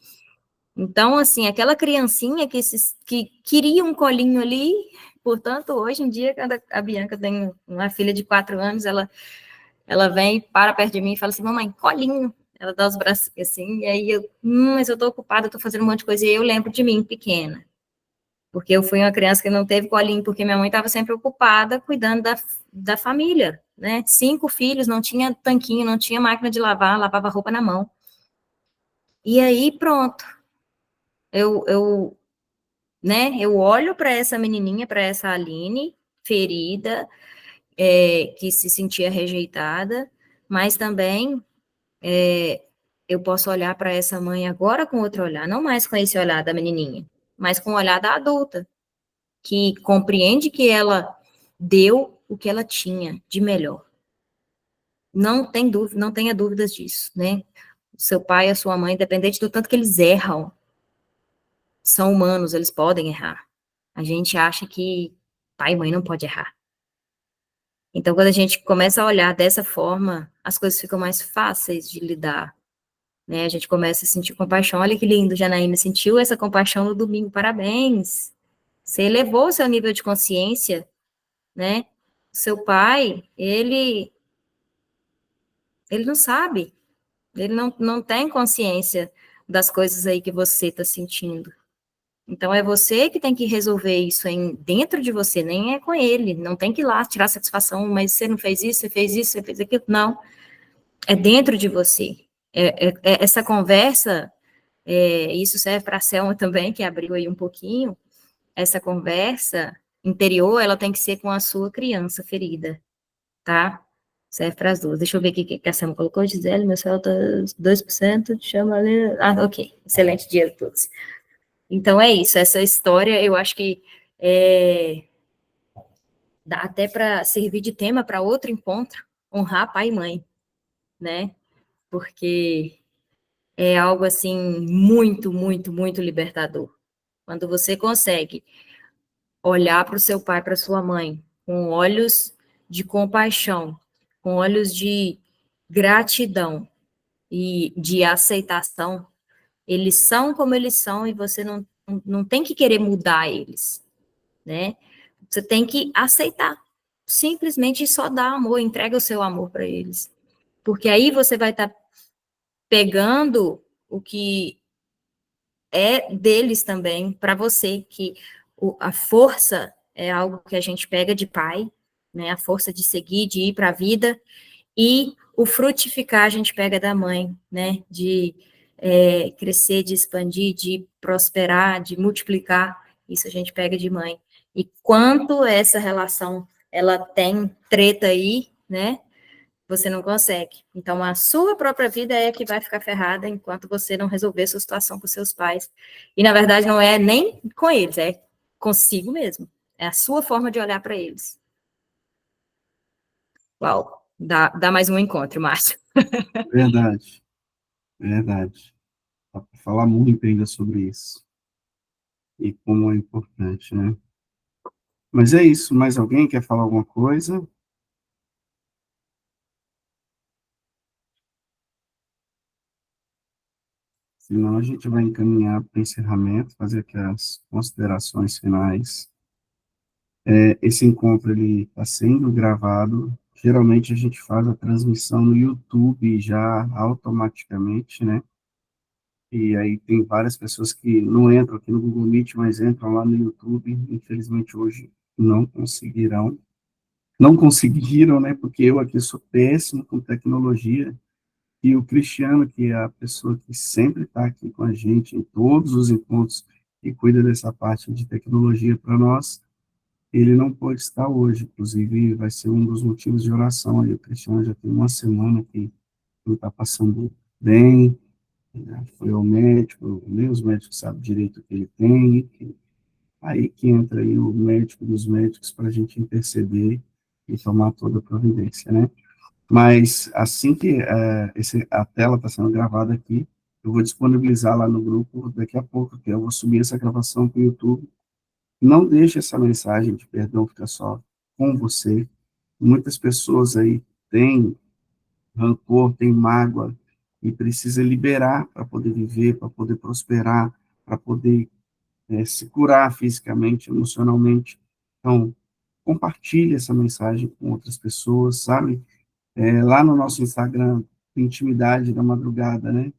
Então, assim, aquela criancinha que queria um colinho ali, portanto, hoje em dia, quando a Bianca tem uma filha de 4 anos, ela vem, para perto de mim e fala assim, mamãe, colinho. Ela dá os braços assim, e aí mas eu tô ocupada, eu tô fazendo um monte de coisa, e eu lembro de mim, pequena. Porque eu fui uma criança que não teve colinho, porque minha mãe estava sempre ocupada cuidando da família, né? 5 filhos, não tinha tanquinho, não tinha máquina de lavar, lavava roupa na mão. E aí, pronto. Eu olho para essa menininha, para essa Aline, ferida, que se sentia rejeitada, mas também eu posso olhar para essa mãe agora com outro olhar, não mais com esse olhar da menininha, mas com o olhar da adulta, que compreende que ela deu o que ela tinha de melhor. Não tem dúvida, não tenha dúvidas disso, né? O seu pai e a sua mãe, independente do tanto que eles erram, são humanos, eles podem errar. A gente acha que pai e mãe não pode errar. Então, quando a gente começa a olhar dessa forma, as coisas ficam mais fáceis de lidar, né? A gente começa a sentir compaixão. Olha que lindo, Janaína sentiu essa compaixão no domingo, parabéns. Você elevou o seu nível de consciência, né? Seu pai, ele não sabe, ele não tem consciência das coisas aí que você está sentindo. Então, é você que tem que resolver isso dentro de você, nem é com ele, não tem que ir lá tirar satisfação, mas você não fez isso, você fez isso, você fez aquilo, não. É dentro de você. Essa conversa, isso serve para a Selma também, que abriu aí um pouquinho, essa conversa interior, ela tem que ser com a sua criança ferida, tá? Serve para as duas. Deixa eu ver aqui o que a Sam colocou. Gisele, meu céu tá 2%, chama ali. Ah, ok. Excelente dia a todos. Então é isso, essa história eu acho que dá até para servir de tema para outro encontro, honrar pai e mãe, né? Porque é algo assim muito, muito, muito libertador. Quando você consegue olhar para o seu pai, para sua mãe, com olhos de compaixão, com olhos de gratidão e de aceitação, eles são como eles são e você não tem que querer mudar eles, né? Você tem que aceitar, simplesmente só dar amor, entrega o seu amor para eles. Porque aí você vai estar pegando o que é deles também para você, que a força é algo que a gente pega de pai, né? A força de seguir, de ir para a vida, e o frutificar a gente pega da mãe, né? De crescer, de expandir, de prosperar, de multiplicar, isso a gente pega de mãe. E quanto essa relação ela tem treta aí, né? Você não consegue. Então, a sua própria vida é que vai ficar ferrada enquanto você não resolver sua situação com seus pais. E, na verdade, não é nem com eles, é consigo mesmo. É a sua forma de olhar para eles. Uau, dá mais um encontro, Márcio. Verdade, verdade. Dá para falar muito ainda sobre isso. E como é importante, né? Mas é isso. Mais alguém quer falar alguma coisa? Senão a gente vai encaminhar para o encerramento, fazer aqui as considerações finais. Esse encontro ele está sendo gravado. Geralmente a gente faz a transmissão no YouTube já automaticamente, né? E aí tem várias pessoas que não entram aqui no Google Meet, mas entram lá no YouTube. Infelizmente hoje não conseguirão. Não conseguiram, né? Porque eu aqui sou péssimo com tecnologia. E o Cristiano, que é a pessoa que sempre está aqui com a gente em todos os encontros e cuida dessa parte de tecnologia para nós, ele não pode estar hoje. Inclusive, vai ser um dos motivos de oração. Aí o Cristiano já tem uma semana que não está passando bem, né? Foi ao médico, nem os médicos sabem direito o que ele tem. Aí que entra aí o médico dos médicos para a gente interceder e tomar toda a providência, né? Mas assim que a tela está sendo gravada aqui, eu vou disponibilizar lá no grupo daqui a pouco, que eu vou subir essa gravação para o YouTube. Não deixe essa mensagem de perdão ficar só com você. Muitas pessoas aí têm rancor, têm mágoa, e precisa liberar para poder viver, para poder prosperar, para poder se curar fisicamente, emocionalmente. Então, compartilhe essa mensagem com outras pessoas, sabe? Lá no nosso Instagram, Intimidade da Madrugada, né?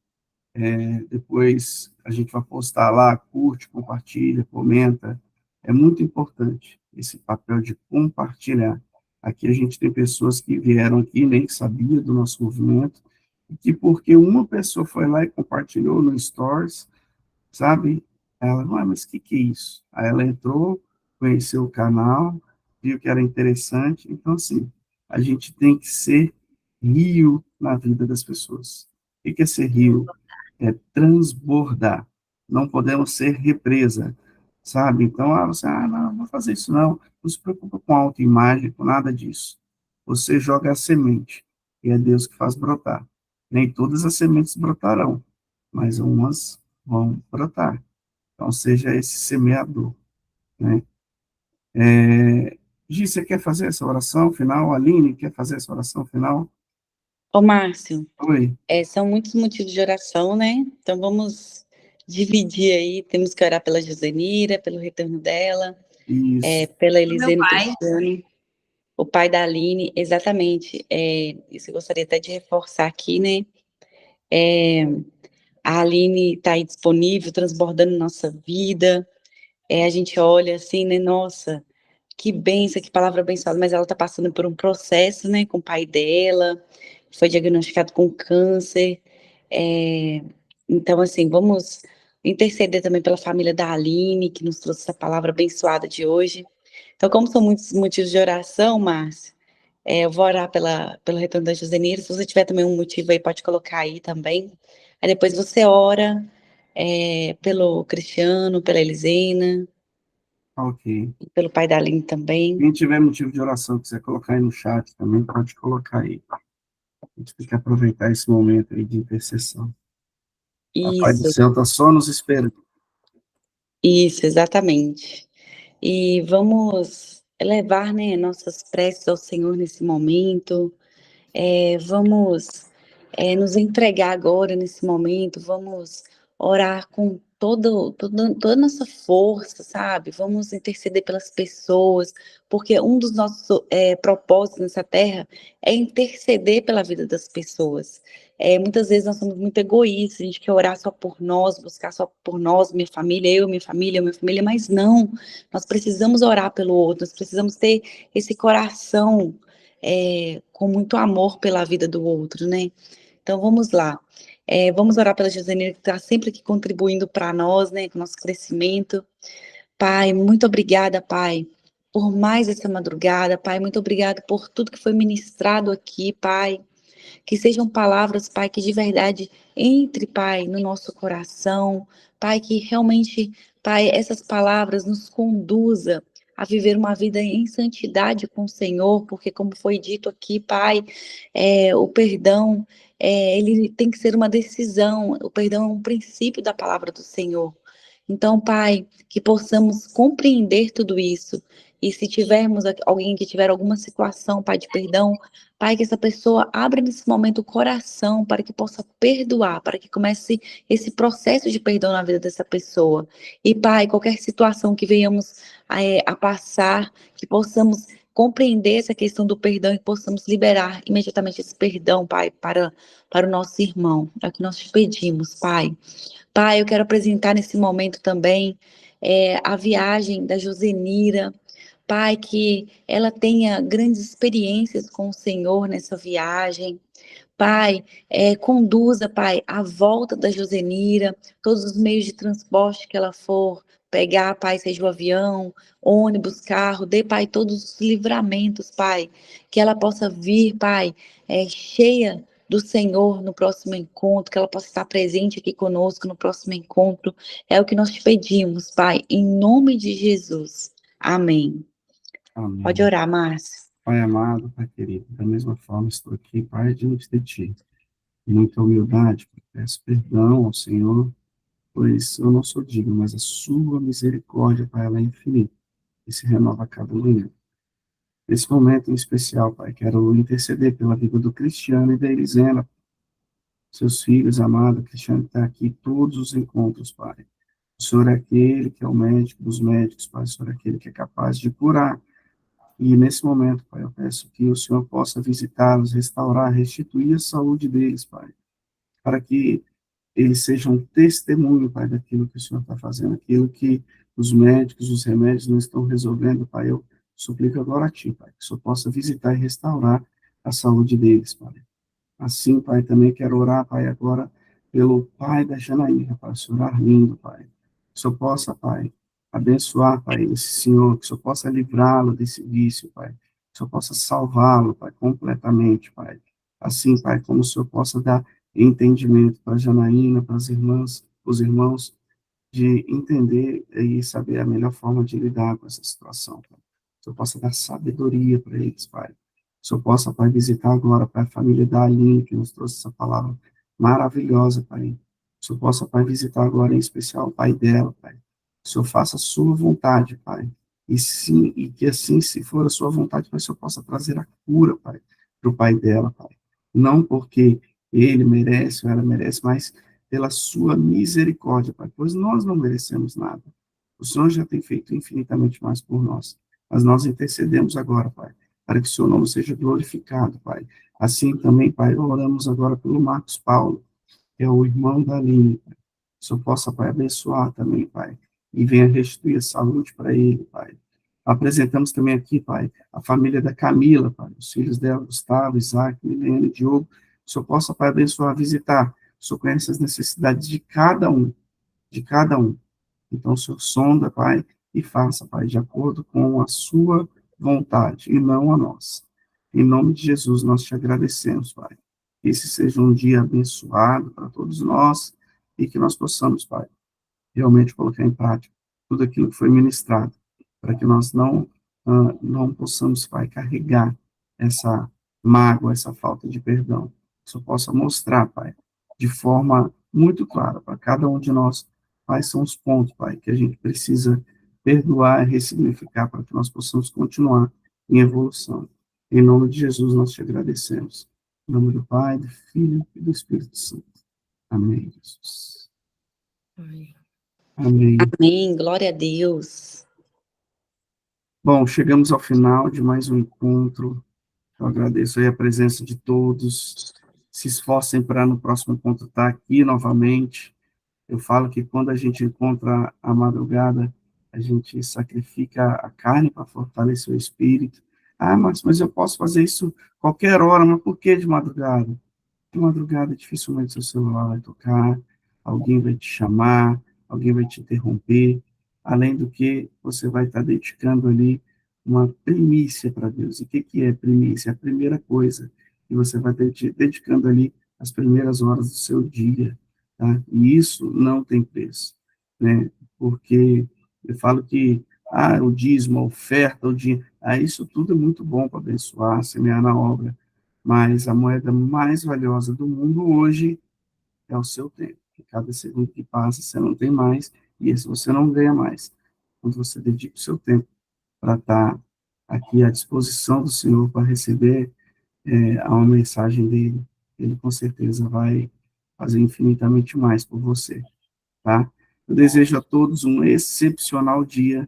Depois a gente vai postar lá, curte, compartilha, comenta. É muito importante esse papel de compartilhar. Aqui a gente tem pessoas que vieram aqui, nem sabia do nosso movimento, e que porque uma pessoa foi lá e compartilhou no Stories, sabe? Ela, não, mas o que é isso? Aí ela entrou, conheceu o canal, viu que era interessante. Então, assim, a gente tem que ser rio na vida das pessoas. O que é ser rio? É transbordar. Não podemos ser represa, sabe? Então, você, não vou fazer isso não. Não se preocupa com autoimagem, com nada disso. Você joga a semente, e é Deus que faz brotar. Nem todas as sementes brotarão, mas umas vão brotar. Então, seja esse semeador, né? Gi, você quer fazer essa oração final? Aline, quer fazer essa oração final? Ô, Márcio, Oi. são muitos motivos de oração, né? Então vamos dividir aí. Temos que orar pela Josenira, pelo retorno dela, Isso. pela O meu Elisene pai. Cristiane, o pai da Aline, exatamente. Isso eu gostaria até de reforçar aqui, né? A Aline está aí disponível, transbordando nossa vida. A gente olha assim, né? Nossa, que benção, que palavra abençoada, mas ela está passando por um processo, né? Com o pai dela, foi diagnosticado com câncer. Então, assim, vamos interceder também pela família da Aline, que nos trouxe essa palavra abençoada de hoje. Então, como são muitos motivos de oração, Márcio, eu vou orar pelo retorno da Josenira. Se você tiver também um motivo aí, pode colocar aí também. Aí depois você ora pelo Cristiano, pela Elisena, Ok. e pelo pai da Aline também. Quem tiver motivo de oração, quiser colocar aí no chat também, pode colocar aí. A gente tem que aproveitar esse momento aí de intercessão. Papai do Isso, céu está só nos esperando. isso, exatamente. E vamos levar, né, nossas preces ao Senhor nesse momento. Vamos nos entregar agora nesse momento, vamos orar com toda a nossa força, sabe? Vamos interceder pelas pessoas, porque um dos nossos propósitos nessa terra é interceder pela vida das pessoas. Muitas vezes nós somos muito egoístas, a gente quer orar só por nós, buscar só por nós, minha família, minha família, mas não, nós precisamos orar pelo outro, nós precisamos ter esse coração com muito amor pela vida do outro, né? Então vamos lá. Vamos orar pela Josenir, que está sempre aqui contribuindo para nós, né, com o nosso crescimento. Pai, muito obrigada, Pai, por mais essa madrugada, Pai, muito obrigada por tudo que foi ministrado aqui, Pai. Que sejam palavras, Pai, que de verdade entre, Pai, no nosso coração, Pai, que realmente, Pai, essas palavras nos conduza a viver uma vida em santidade com o Senhor, porque como foi dito aqui, Pai, o perdão, ele tem que ser uma decisão, o perdão é um princípio da palavra do Senhor. Então, Pai, que possamos compreender tudo isso, e se tivermos alguém que tiver alguma situação, Pai, de perdão, Pai, que essa pessoa abra nesse momento o coração para que possa perdoar, para que comece esse processo de perdão na vida dessa pessoa. E, Pai, qualquer situação que venhamos a passar, que possamos compreender essa questão do perdão e possamos liberar imediatamente esse perdão, Pai, para o nosso irmão. É o que nós te pedimos, Pai. Pai, eu quero apresentar nesse momento também a viagem da Josenira. Pai, que ela tenha grandes experiências com o Senhor nessa viagem. Pai, conduza, Pai, a volta da Josenira, todos os meios de transporte que ela for pegar, Pai, seja o avião, ônibus, carro, dê, Pai, todos os livramentos, Pai, que ela possa vir, Pai, cheia do Senhor no próximo encontro, que ela possa estar presente aqui conosco no próximo encontro. É o que nós te pedimos, Pai, em nome de Jesus. Amém. Amém. Pode orar, Márcio. Pai amado, Pai querido, da mesma forma estou aqui, Pai, diante de Ti. Com muita humildade, peço perdão ao Senhor, pois eu não sou digno, mas a Sua misericórdia, Pai, ela é infinita e se renova a cada manhã. Nesse momento em especial, Pai, quero interceder pela vida do Cristiano e da Elisena, seus filhos amados. O Cristiano está aqui todos os encontros, Pai. O Senhor é aquele que é o médico dos médicos, Pai. O Senhor é aquele que é capaz de curar. E nesse momento, Pai, eu peço que o Senhor possa visitá-los, restaurar, restituir a saúde deles, Pai, para que eles sejam um testemunho, Pai, daquilo que o Senhor está fazendo, aquilo que os médicos, os remédios não estão resolvendo, Pai. Eu suplico agora a Ti, Pai, que o Senhor possa visitar e restaurar a saúde deles, Pai. Assim, Pai, também quero orar, Pai, agora pelo pai da Janaína, Pai, o Senhor Arlindo, Pai. Que o Senhor possa, Pai, abençoar, Pai, esse Senhor, que o Senhor possa livrá-lo desse vício, Pai. Que o Senhor possa salvá-lo, Pai, completamente, Pai. Assim, Pai, como o Senhor possa dar entendimento para a Janaína, para as irmãs, os irmãos, de entender e saber a melhor forma de lidar com essa situação, Pai. Que o Senhor possa dar sabedoria para eles, Pai. Que o Senhor possa, Pai, visitar agora, Pai, a família da Aline, que nos trouxe essa palavra maravilhosa, Pai. Que o Senhor possa, Pai, visitar agora, em especial, o pai dela, Pai. Que o Senhor faça a sua vontade, Pai. E sim, e que assim, se for a sua vontade, Pai, o Senhor possa trazer a cura, Pai, para o pai dela, Pai. Não porque ele merece ou ela merece, mas pela sua misericórdia, Pai, pois nós não merecemos nada. O Senhor já tem feito infinitamente mais por nós. Mas nós intercedemos agora, Pai, para que o seu nome seja glorificado, Pai. Assim também, Pai, oramos agora pelo Marcos Paulo, que é o irmão da Aline, Pai. Que o Senhor possa, Pai, abençoar também, Pai, e venha restituir a saúde para ele, Pai. Apresentamos também aqui, Pai, a família da Camila, Pai, os filhos dela, Gustavo, Isaac, Milene, Diogo. Que o Senhor possa, Pai, abençoar, visitar. O Senhor conhece as necessidades de cada um, de cada um. Então, o Senhor sonda, Pai, e faça, Pai, de acordo com a sua vontade e não a nossa. Em nome de Jesus, nós te agradecemos, Pai. Que esse seja um dia abençoado para todos nós e que nós possamos, Pai, realmente colocar em prática tudo aquilo que foi ministrado, para que nós não possamos, Pai, carregar essa mágoa, essa falta de perdão. Que isso possa mostrar, Pai, de forma muito clara para cada um de nós, quais são os pontos, Pai, que a gente precisa perdoar e ressignificar para que nós possamos continuar em evolução. Em nome de Jesus, nós te agradecemos. Em nome do Pai, do Filho e do Espírito Santo. Amém, Jesus. Amém. Amém. Amém, glória a Deus. Bom, chegamos ao final de mais um encontro. Eu agradeço aí a presença de todos. Se esforcem para no próximo encontro estar aqui novamente. Eu falo que quando a gente encontra a madrugada, a gente sacrifica a carne para fortalecer o espírito. Ah, mas eu posso fazer isso qualquer hora, mas por que de madrugada? De madrugada, dificilmente seu celular vai tocar, alguém vai te chamar, alguém vai te interromper, além do que você vai estar dedicando ali uma primícia para Deus. E o que é primícia? A primeira coisa que você vai dedicando ali as primeiras horas do seu dia, tá? E isso não tem preço, né? Porque eu falo que o dízimo, a oferta, o dinheiro, isso tudo é muito bom para abençoar, semear na obra, mas a moeda mais valiosa do mundo hoje é o seu tempo. E cada segundo que passa, você não tem mais, e esse você não ganha mais. Quando você dedica o seu tempo para estar aqui à disposição do Senhor para receber a uma mensagem dele, ele com certeza vai fazer infinitamente mais por você, tá? Eu desejo a todos um excepcional dia,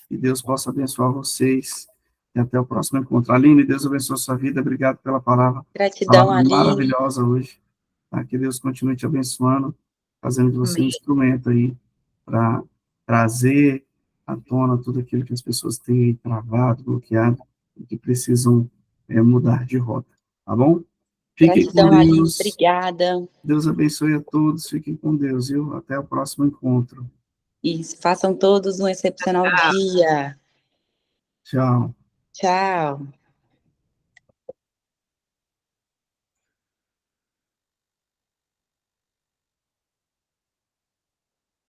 que Deus possa abençoar vocês, e até o próximo encontro. Aline, Deus abençoe a sua vida, obrigado pela Gratidão, palavra Aline. maravilhosa hoje, tá? Que Deus continue te abençoando, fazendo de você um Amém. instrumento aí para trazer à tona tudo aquilo que as pessoas têm travado, bloqueado, e que precisam mudar de rota, tá bom? Fiquem com Gratidão, Aline. Deus, Obrigada. Deus abençoe a todos, fiquem com Deus, viu? Até o próximo encontro. E façam todos um excepcional dia. Tchau. Tchau.